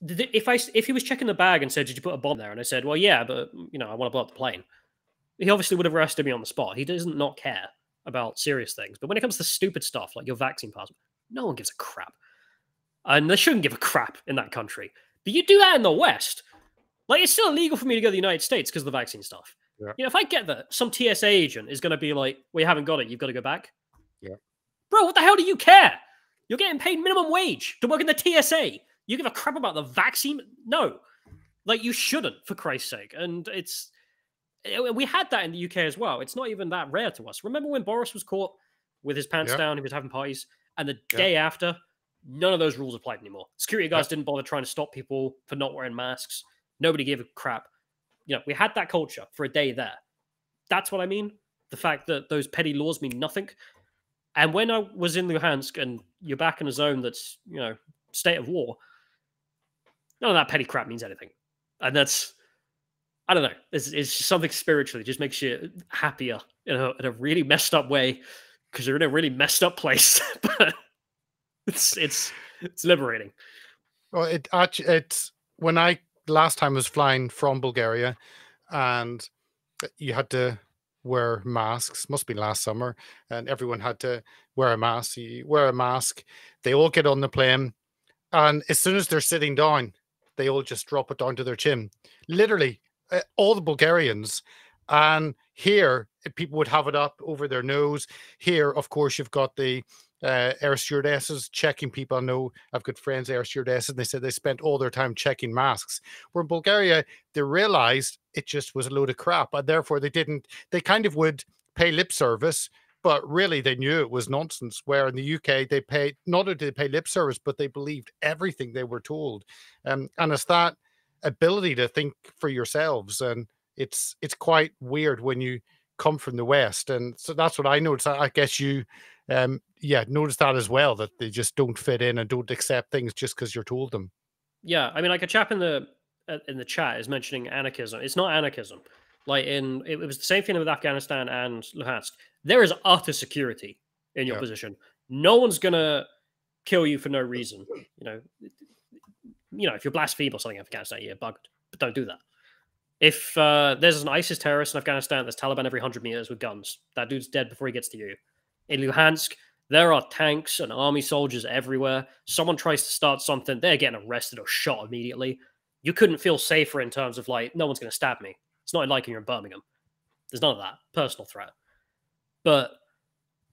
If he was checking the bag and said, "Did you put a bomb there?" and I said, "Well, yeah, but I want to blow up the plane," he obviously would have arrested me on the spot. He doesn't not care about serious things, but when it comes to stupid stuff like your vaccine passport, no one gives a crap, and they shouldn't give a crap in that country. But you do that in the West. Like, it's still illegal for me to go to the United States because of the vaccine stuff. Yeah. If I get that, some TSA agent is going to be like, "We haven't got it. You've got to go back." Yeah. Bro, what the hell do you care? You're getting paid minimum wage to work in the TSA. You give a crap about the vaccine? No. Like, you shouldn't, for Christ's sake. And we had that in the UK as well. It's not even that rare to us. Remember when Boris was caught with his pants Yeah. down, he was having parties, and the Yeah. day after, none of those rules applied anymore. Security guards didn't bother trying to stop people for not wearing masks. Nobody gave a crap. We had that culture for a day there. That's what I mean. The fact that those petty laws mean nothing. And when I was in Luhansk and you're back in a zone that's, state of war, none of that petty crap means anything. And that's, I don't know, it's just something spiritually. It just makes you happier in a really messed up way because you're in a really messed up place. But it's liberating. Well, it's when I last time was flying from Bulgaria, and you had to wear masks. Must be last summer, and everyone had to wear a mask. You wear a mask. They all get on the plane, and as soon as they're sitting down, they all just drop it down to their chin. Literally, all the Bulgarians. And here, people would have it up over their nose. Here, of course, you've got the air stewardesses checking people. I know I've got friends, air stewardesses, and they said they spent all their time checking masks. Where in Bulgaria, they realized it just was a load of crap, and therefore they kind of would pay lip service, but really they knew it was nonsense. Where in the UK, they paid, not only did they pay lip service, but they believed everything they were told. And it's that ability to think for yourselves, and it's quite weird when you come from the West. And so that's what I noticed. I guess you notice that as well, that they just don't fit in and don't accept things just because you're told them. Yeah, I mean, like a chap in the chat is mentioning anarchism. It's not anarchism. Like it was the same thing with Afghanistan and Luhansk. There is utter security in your position. No one's gonna kill you for no reason. If you're blaspheme or something in Afghanistan, you're bugged. But don't do that. If there's an ISIS terrorist in Afghanistan, there's Taliban every 100 meters with guns. That dude's dead before he gets to you. In Luhansk, there are tanks and army soldiers everywhere. Someone tries to start something, they're getting arrested or shot immediately. You couldn't feel safer in terms of like, no one's going to stab me. It's not like you're in Birmingham. There's none of that. Personal threat. But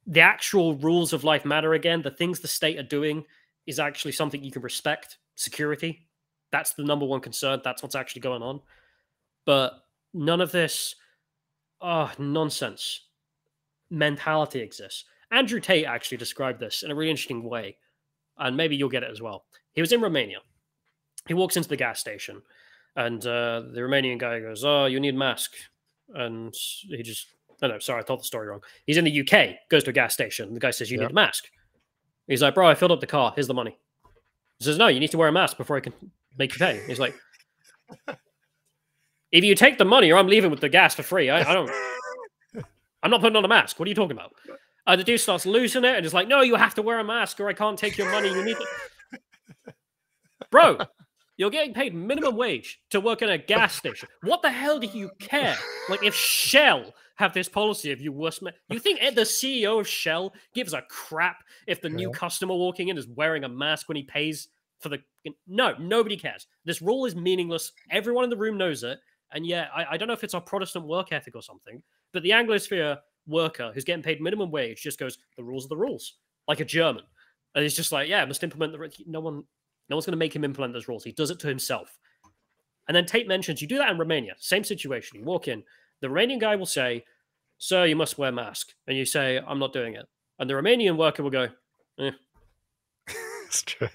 the actual rules of life matter again. The things the state are doing is actually something you can respect. Security. That's the number one concern. That's what's actually going on. But none of this nonsense mentality exists. Andrew Tate actually described this in a really interesting way, and maybe you'll get it as well. He was in Romania. He walks into the gas station, and the Romanian guy goes, "Oh, you need a mask," and he just no, sorry, I told the story wrong. He's in the UK, goes to a gas station. The guy says, you Yep. need a mask. He's like, bro, I filled up the car. Here's the money. He says, no, you need to wear a mask before I can make you pay. He's like, if you take the money or I'm leaving with the gas for free, I'm not putting on a mask. What are you talking about? The dude starts losing it and is like, no, you have to wear a mask or I can't take your money. You need to... Bro, you're getting paid minimum wage to work in a gas station. What the hell do you care? Like, if Shell have this policy of you worst... You think the CEO of Shell gives a crap if the new customer walking in is wearing a mask when he pays for the... No, nobody cares. This rule is meaningless. Everyone in the room knows it. And yeah, I don't know if it's our Protestant work ethic or something, but the Anglosphere worker who's getting paid minimum wage just goes, the rules are the rules, like a German. And he's just like, yeah, must implement the... No one's going to make him implement those rules. He does it to himself. And then Tate mentions, you do that in Romania. Same situation. You walk in. The Romanian guy will say, sir, you must wear a mask. And you say, I'm not doing it. And the Romanian worker will go, eh. It's true.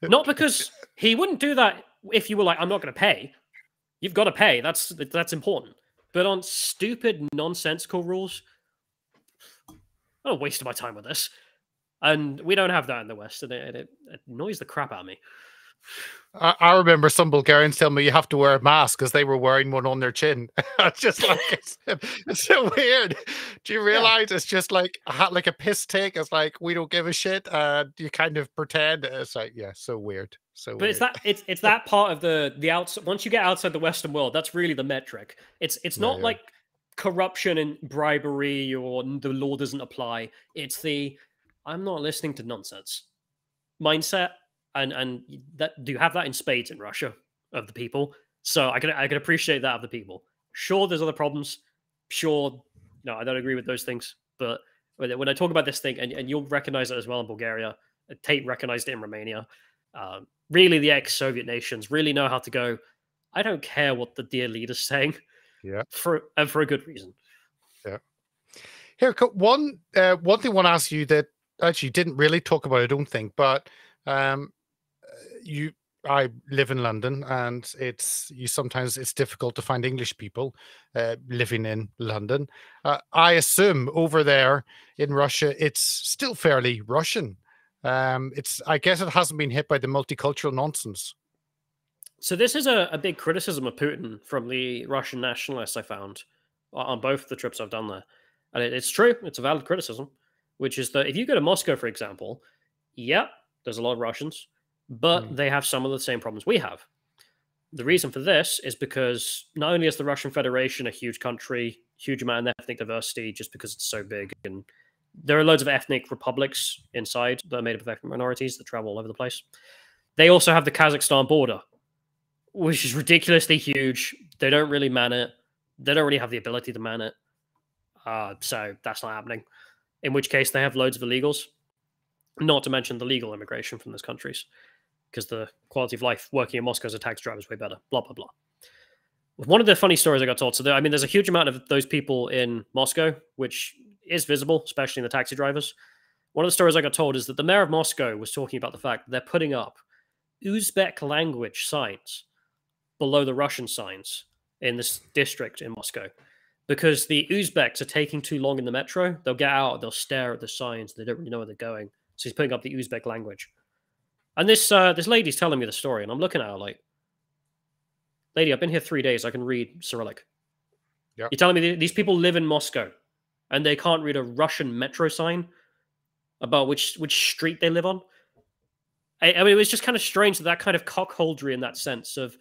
Not because he wouldn't do that if you were like, I'm not going to pay. You've got to pay. That's important. But on stupid, nonsensical rules, I'm not wasting my time with this. And we don't have that in the West, and it annoys the crap out of me. I remember some Bulgarians telling me you have to wear a mask because they were wearing one on their chin. It's just like, it's so weird. Do you realize it's just like a piss take? It's like, we don't give a shit. You kind of pretend. It's like, yeah, so weird. So but weird. it's that part of the outside. Once you get outside the Western world, that's really the metric. It's not like corruption and bribery or the law doesn't apply. It's the I'm not listening to nonsense mindset. And that do you have that in spades in Russia of the people? So I can appreciate that of the people. Sure, there's other problems. Sure, no, I don't agree with those things. But when I talk about this thing, and you'll recognize it as well in Bulgaria, Tate recognized it in Romania. Really, the ex-Soviet nations really know how to go. I don't care what the dear leader's saying. Yeah, for a good reason. Yeah. Here, one thing I want to ask you that actually didn't really talk about, I don't think, but I live in London, and sometimes it's difficult to find English people living in London. I assume over there in Russia, it's still fairly Russian. I guess it hasn't been hit by the multicultural nonsense. So this is a big criticism of Putin from the Russian nationalists I found on both the trips I've done there. And it's true. It's a valid criticism, which is that if you go to Moscow, for example, there's a lot of Russians, but they have some of the same problems we have. The reason for this is because not only is the Russian Federation a huge country, huge amount of ethnic diversity just because it's so big, and there are loads of ethnic republics inside that are made up of ethnic minorities that travel all over the place. They also have the Kazakhstan border, which is ridiculously huge. They don't really man it. They don't really have the ability to man it. So that's not happening. In which case, they have loads of illegals, not to mention the legal immigration from those countries, because the quality of life working in Moscow as a taxi driver is way better, blah, blah, blah. One of the funny stories I got told, there's a huge amount of those people in Moscow, which is visible, especially in the taxi drivers. One of the stories I got told is that the mayor of Moscow was talking about the fact that they're putting up Uzbek language signs below the Russian signs in this district in Moscow, because the Uzbeks are taking too long in the metro. They'll get out, they'll stare at the signs, they don't really know where they're going. So he's putting up the Uzbek language. And this lady's telling me the story, and I'm looking at her like, lady, I've been here 3 days. I can read Cyrillic. Yep. You're telling me these people live in Moscow, and they can't read a Russian metro sign about which street they live on? I mean, it was just kind of strange that kind of cockholdery in that sense of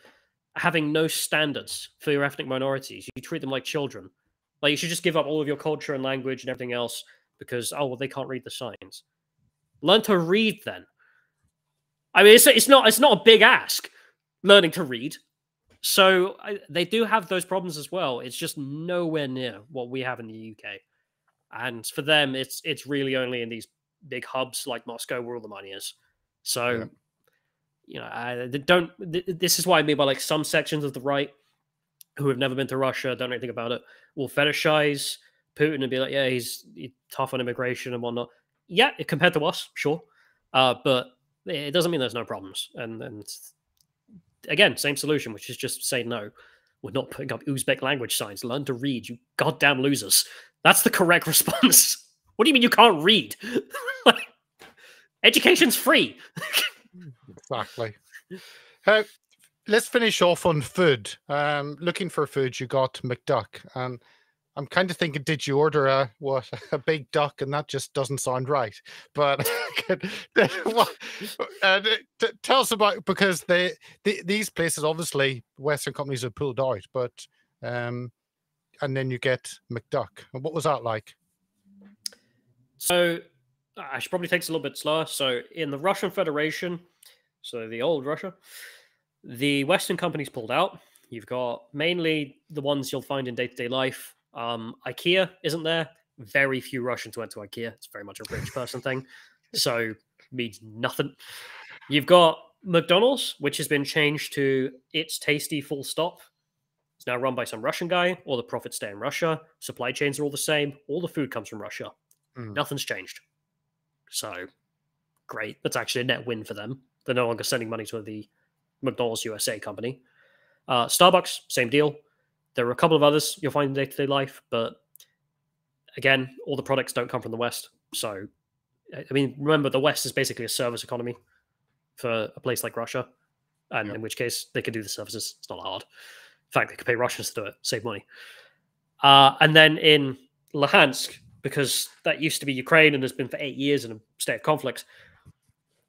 having no standards for your ethnic minorities. You treat them like children. Like, you should just give up all of your culture and language and everything else because, they can't read the signs. Learn to read then. I mean, it's not a big ask, learning to read. So they do have those problems as well. It's just nowhere near what we have in the UK. And for them, it's really only in these big hubs like Moscow where all the money is. So, this is what I mean by like some sections of the right who have never been to Russia, don't know anything about it, will fetishize Putin and be like, yeah, he's tough on immigration and whatnot. Yeah, compared to us, sure. But it doesn't mean there's no problems. And again, same solution, which is just say no. We're not putting up Uzbek language signs. Learn to read, you goddamn losers. That's the correct response. What do you mean you can't read? Education's free. Exactly. Let's finish off on food. Looking for food, you got McDuck, and I'm kind of thinking, did you order a big duck? And that just doesn't sound right. But tell us about, because these places, obviously Western companies have pulled out, but and then you get McDuck. And what was that like? So I should probably take this a little bit slower. So in the Russian Federation, so the old Russia, the Western companies pulled out. You've got mainly the ones you'll find in day-to-day life. IKEA isn't there. Very few Russians went to IKEA. It's very much a rich person thing. So means nothing. You've got McDonald's, which has been changed to It's Tasty full stop. It's now run by some Russian guy. All the profits stay in Russia. Supply chains are all the same. All the food comes from Russia. Nothing's changed. So great. That's actually a net win for them. They're no longer sending money to the McDonald's USA company. Starbucks, same deal. There are a couple of others you'll find in day-to-day life, but again, all the products don't come from the West. So, I mean, remember, the West is basically a service economy for a place like Russia, and in which case they could do the services. It's not hard. In fact, they could pay Russians to do it, save money. And then in Luhansk, because that used to be Ukraine and has been for 8 years in a state of conflict,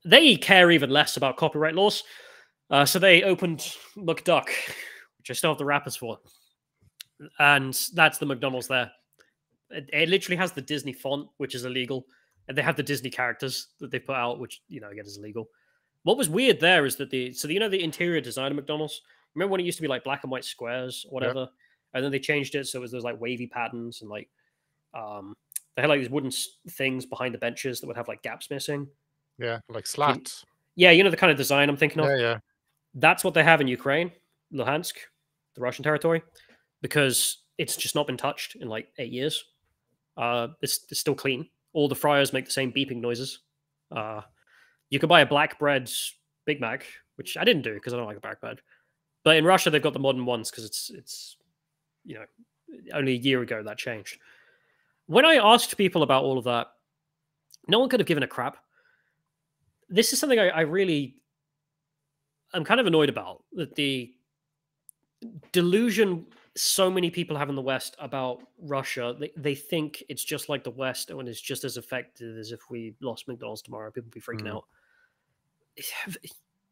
they care even less about copyright laws. So they opened McDuck, which I still have the wrappers for. And that's the McDonald's there. It literally has the Disney font, which is illegal. And they have the Disney characters that they put out, which, again, is illegal. What was weird there is that the interior design of McDonald's, remember when it used to be like black and white squares or whatever? Yep. And then they changed it so it was those like wavy patterns and like, they had like these wooden things behind the benches that would have like gaps missing. Yeah, like slats. Yeah, the kind of design I'm thinking of. Yeah. That's what they have in Ukraine, Luhansk, the Russian territory, because it's just not been touched in like 8 years. It's still clean. All the fryers make the same beeping noises. You can buy a black bread Big Mac, which I didn't do because I don't like a black bread. But in Russia, they've got the modern ones because it's only a year ago that changed. When I asked people about all of that, no one could have given a crap. This is something I'm kind of annoyed about, that the delusion so many people have in the West about Russia. They think it's just like the West and it's just as effective as if we lost McDonald's tomorrow. People would be freaking out.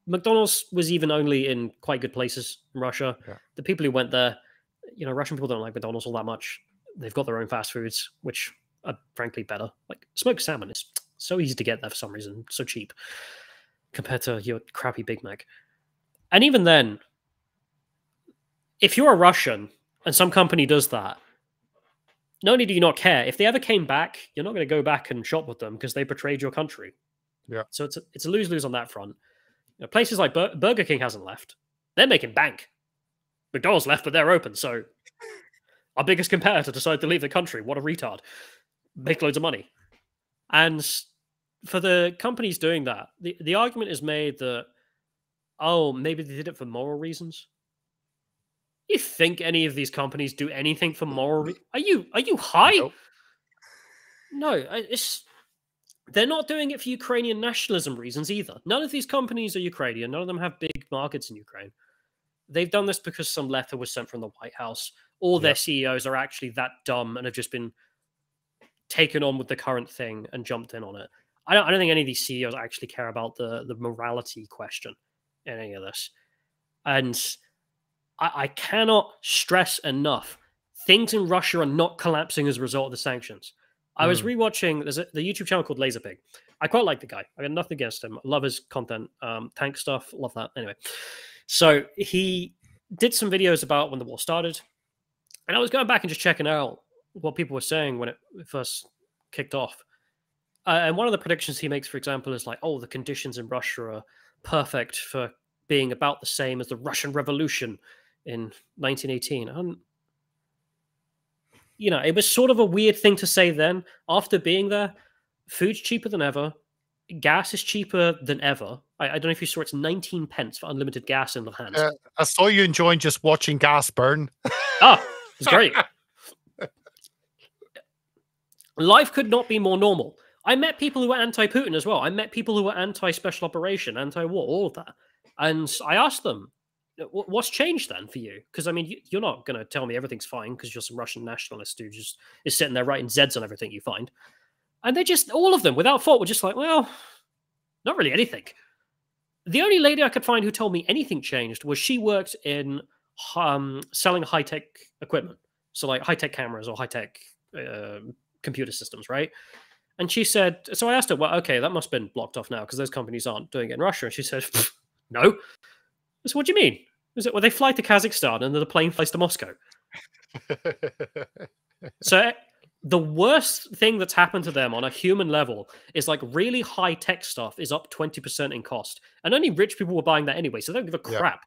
McDonald's was even only in quite good places in Russia. Yeah. The people who went there, Russian people don't like McDonald's all that much. They've got their own fast foods, which are frankly better. Like smoked salmon is so easy to get there for some reason, so cheap compared to your crappy Big Mac. And even then, if you're a Russian and some company does that, not only do you not care, if they ever came back, you're not going to go back and shop with them because they betrayed your country. Yeah. So it's a lose-lose on that front. Places like Burger King hasn't left. They're making bank. McDonald's left, but they're open. So our biggest competitor decided to leave the country. What a retard. Make loads of money. And for the companies doing that, the argument is made that, oh, maybe they did it for moral reasons. You think any of these companies do anything for moral? Are you high? Nope. No, they're not doing it for Ukrainian nationalism reasons either. None of these companies are Ukrainian. None of them have big markets in Ukraine. They've done this because some letter was sent from the White House. All their CEOs are actually that dumb and have just been taken on with the current thing and jumped in on it. I don't think any of these CEOs actually care about the morality question in any of this. And I cannot stress enough, things in Russia are not collapsing as a result of the sanctions. I was rewatching, there's the YouTube channel called Laserpig. I quite like the guy. I got nothing against him. I love his content. Tank stuff, love that. Anyway, so he did some videos about when the war started. And I was going back and just checking out what people were saying when it first kicked off. And one of the predictions he makes, for example, is like, oh, the conditions in Russia are perfect for being about the same as the Russian Revolution in 1918. It was sort of a weird thing to say then. After being there, food's cheaper than ever. gas is cheaper than ever. I don't know if you saw it's 19 pence for unlimited gas in the hands. I saw you enjoying just watching gas burn. Oh, it's great. Life could not be more normal. I met people who were anti-Putin as well. I met people who were anti-special operation, anti-war, all of that. And I asked them, what's changed then for you? Because, I mean, you're not going to tell me everything's fine because you're some Russian nationalist who just is sitting there writing Zs on everything you find. And they just, all of them, without fault, were just like, well, not really anything. The only lady I could find who told me anything changed was she worked in selling high-tech equipment. So like high-tech cameras or high-tech computer systems, right? And she said, so I asked her, well, okay, that must have been blocked off now because those companies aren't doing it in Russia. And she said, no. I said, what do you mean? Is it, well, they fly to Kazakhstan and then the plane flies to Moscow. So the worst thing that's happened to them on a human level is like really high tech stuff is up 20% in cost. And only rich people were buying that anyway. So they don't give a crap.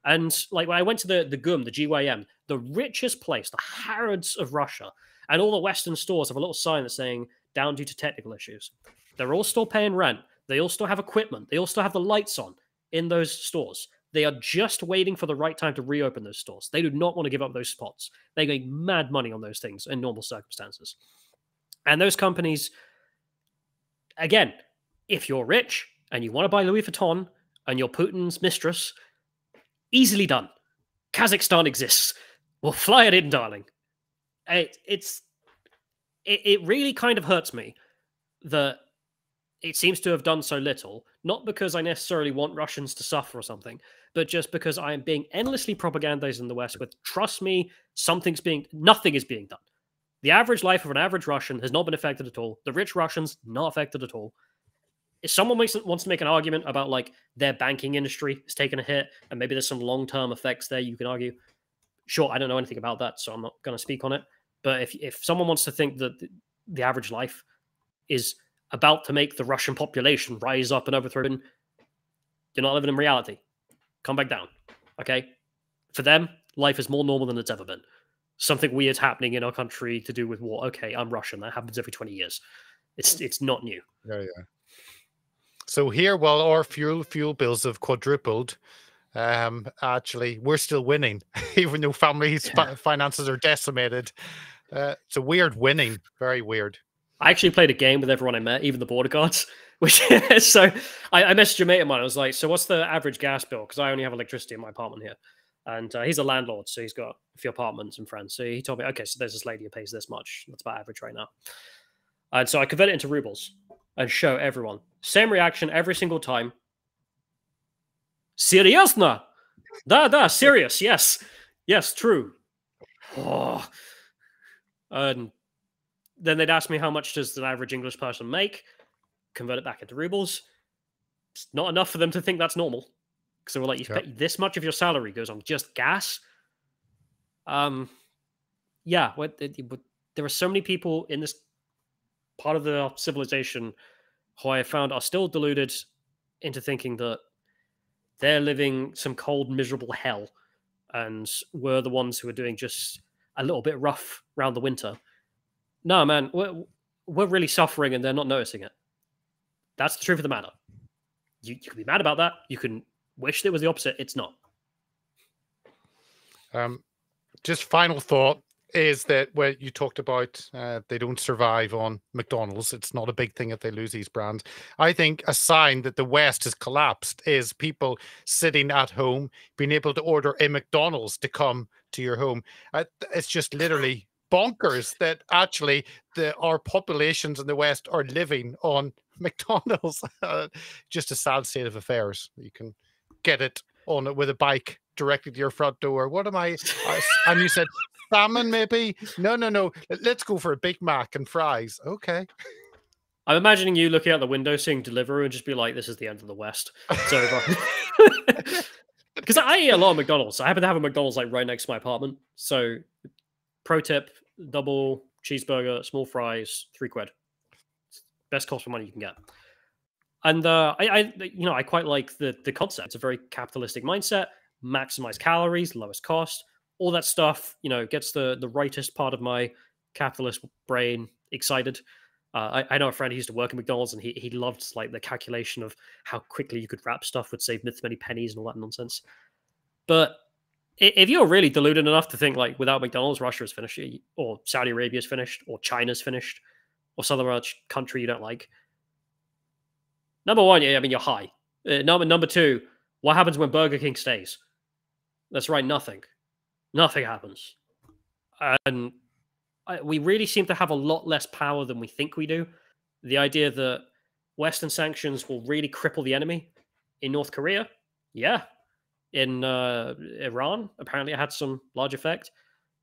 Yeah. And like when I went to the GUM, the GYM, the richest place, the Harrods of Russia, and all the Western stores have a little sign that's saying down due to technical issues. They're all still paying rent. They all still have equipment. They all still have the lights on in those stores. They are just waiting for the right time to reopen those stores. They do not want to give up those spots. They make mad money on those things in normal circumstances. And those companies, again, if you're rich and you want to buy Louis Vuitton and you're Putin's mistress, easily done. Kazakhstan exists. We'll fly it in, darling. It really kind of hurts me that it seems to have done so little, not because I necessarily want Russians to suffer or something, but just because I am being endlessly propagandized in the West with, trust me, nothing is being done. The average life of an average Russian has not been affected at all. The rich Russians, not affected at all. If someone wants to make an argument about like their banking industry has taken a hit and maybe there's some long-term effects there, you can argue. Sure, I don't know anything about that, so I'm not going to speak on it. But if someone wants to think that the average life is about to make the Russian population rise up and overthrow them, you're not living in reality. Come back down, okay? For them, life is more normal than it's ever been. Something weird's happening in our country to do with war. Okay, I'm Russian. That happens every 20 years. It's not new. Yeah. So here, while our fuel bills have quadrupled, actually, we're still winning, even though families' finances are decimated. It's a weird winning. Very weird. I actually played a game with everyone I met, even the border guards. Which so I messaged a mate of mine. I was like, "So what's the average gas bill?" Because I only have electricity in my apartment here, and he's a landlord, so he's got a few apartments and friends. So he told me, "Okay, so there's this lady who pays this much. That's about average right now." And so I convert it into rubles and show everyone same reaction every single time. Seriousno? Da, serious. Yes, true. Oh. And then they'd ask me how much does an average English person make? Convert it back into rubles. It's not enough for them to think that's normal. Because they were like, you pay this much of your salary goes on just gas. There are so many people in this part of the civilization who I found are still deluded into thinking that they're living some cold, miserable hell, and we're the ones who are doing just a little bit rough around the winter. No, man, we're really suffering, and they're not noticing it. That's the truth of the matter. You can be mad about that. You can wish it was the opposite. It's not. Just final thought is that where you talked about they don't survive on McDonald's. It's not a big thing if they lose these brands. I think a sign that the West has collapsed is people sitting at home being able to order a McDonald's to come to your home. It's just literally bonkers that actually our populations in the West are living on McDonald's. Just a sad state of affairs. You can get it on it with a bike directly to your front door. What am I? And you said salmon, maybe? No. Let's go for a Big Mac and fries. Okay. I'm imagining you looking out the window, seeing Deliveroo, and just be like, "This is the end of the West. It's over." Because I eat a lot of McDonald's. I happen to have a McDonald's like right next to my apartment. So, pro tip: double cheeseburger, small fries, £3. Best cost for money you can get. And I quite like the concept. It's a very capitalistic mindset. Maximize calories, lowest cost, all that stuff. Gets the rightest part of my capitalist brain excited. I know a friend who used to work at McDonald's, and he loved like the calculation of how quickly you could wrap stuff would save this many pennies and all that nonsense. But if you're really deluded enough to think like without McDonald's, Russia is finished, or Saudi Arabia is finished, or China's finished, or some other country you don't like. Number one, yeah, I mean you're high. Number two, what happens when Burger King stays? That's right, nothing. Nothing happens, and we really seem to have a lot less power than we think we do. The idea that Western sanctions will really cripple the enemy in North Korea, yeah. In Iran, apparently it had some large effect.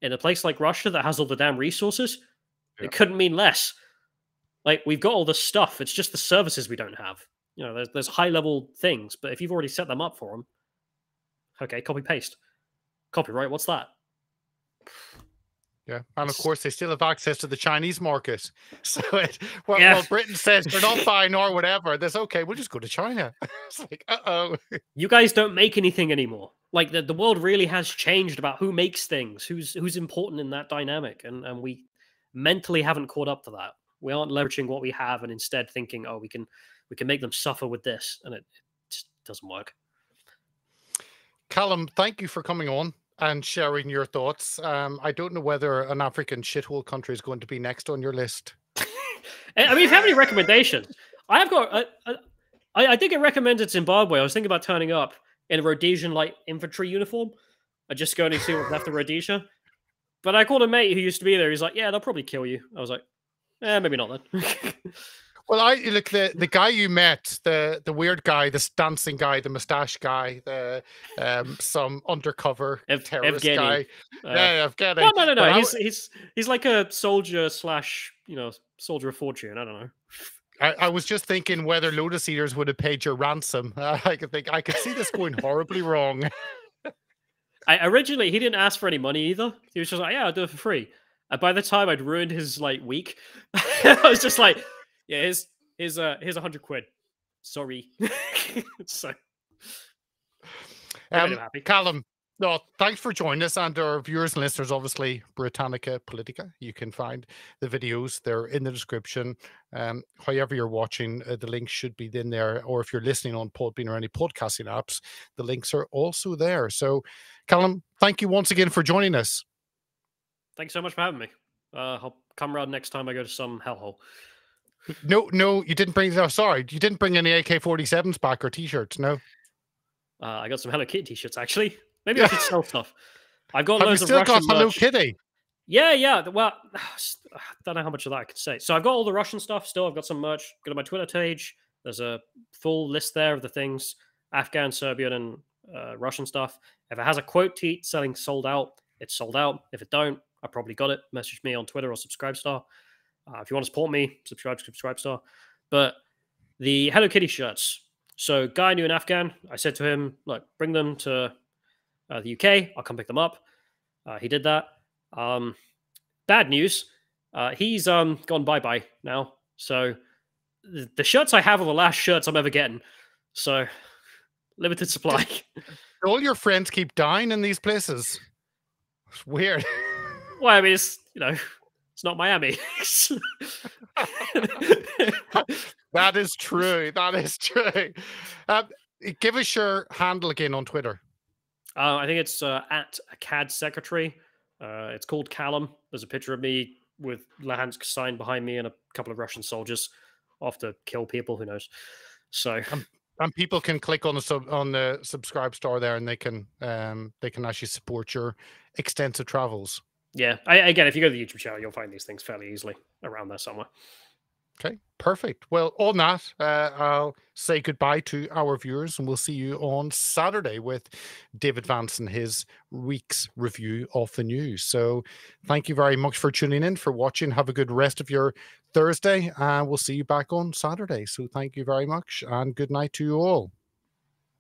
In a place like Russia that has all the damn resources, it couldn't mean less. Like, we've got all the stuff. It's just the services we don't have. You know, there's high-level things, but if you've already set them up for them, okay, copy-paste. Copyright, what's that? Yeah, and of course they still have access to the Chinese market. So well, Britain says they're not buying or whatever. That's okay. We'll just go to China. It's like, you guys don't make anything anymore. Like the world really has changed about who makes things, who's important in that dynamic, and we mentally haven't caught up to that. We aren't leveraging what we have, and instead thinking, oh, we can make them suffer with this, and it just doesn't work. Callum, thank you for coming on and sharing your thoughts. I don't know whether an African shithole country is going to be next on your list. I mean, if you have any recommendations, I have got. I did get recommended Zimbabwe. I was thinking about turning up in a Rhodesian light infantry uniform. I just go and see what's left of Rhodesia. But I called a mate who used to be there. He's like, "Yeah, they'll probably kill you." I was like, maybe not then." Well, I look the guy you met, the weird guy, this dancing guy, the mustache guy, the some undercover terrorist guy. Evgeny. No. He's like a soldier / soldier of fortune. I don't know. I was just thinking whether Lotus Eaters would have paid your ransom. I could see this going horribly wrong. Originally he didn't ask for any money either. He was just like, "Yeah, I'll do it for free." And by the time I'd ruined his week, I was just like, "Yeah, here's 100 quid. Sorry." So, happy. Callum, no, thanks for joining us, and our viewers and listeners, obviously, Britannica Politica. You can find the videos. They're in the description. However you're watching, the links should be in there, or if you're listening on Podbean or any podcasting apps, the links are also there. So, Callum, thank you once again for joining us. Thanks so much for having me. I'll come around next time I go to some hellhole. No, you didn't bring. Oh, sorry, you didn't bring any AK-47s back or T-shirts. No. I got some Hello Kitty T-shirts actually. Maybe I should sell stuff. I've got loads of Russian merch. Hello Kitty. Yeah. Well, I don't know how much of that I could say. So I've got all the Russian stuff still. I've got some merch. Go to my Twitter page. There's a full list there of the things: Afghan, Serbian, and Russian stuff. If it has a quote tweet selling sold out, it's sold out. If it don't, I probably got it. Message me on Twitter or Subscribestar. If you want to support me, subscribe to Subscribestar. But the Hello Kitty shirts. So guy knew an Afghan. I said to him, look, bring them to the UK. I'll come pick them up. He did that. Bad news. He's gone bye-bye now. So the shirts I have are the last shirts I'm ever getting. So limited supply. All your friends keep dying in these places. It's weird. Well, I mean, it's not Miami. That is true. That is true. Give us your handle again on Twitter. I think it's at a CAD secretary. It's called Callum. There's a picture of me with Luhansk sign behind me and a couple of Russian soldiers off to kill people. Who knows? So and people can click on the Subscribestar there, and they can actually support your extensive travels. Yeah. Again, if you go to the YouTube channel, you'll find these things fairly easily around there somewhere. Okay, perfect. Well, on that, I'll say goodbye to our viewers, and we'll see you on Saturday with David Vance and his week's review of the news. So thank you very much for tuning in, for watching. Have a good rest of your Thursday, and we'll see you back on Saturday. So thank you very much, and good night to you all.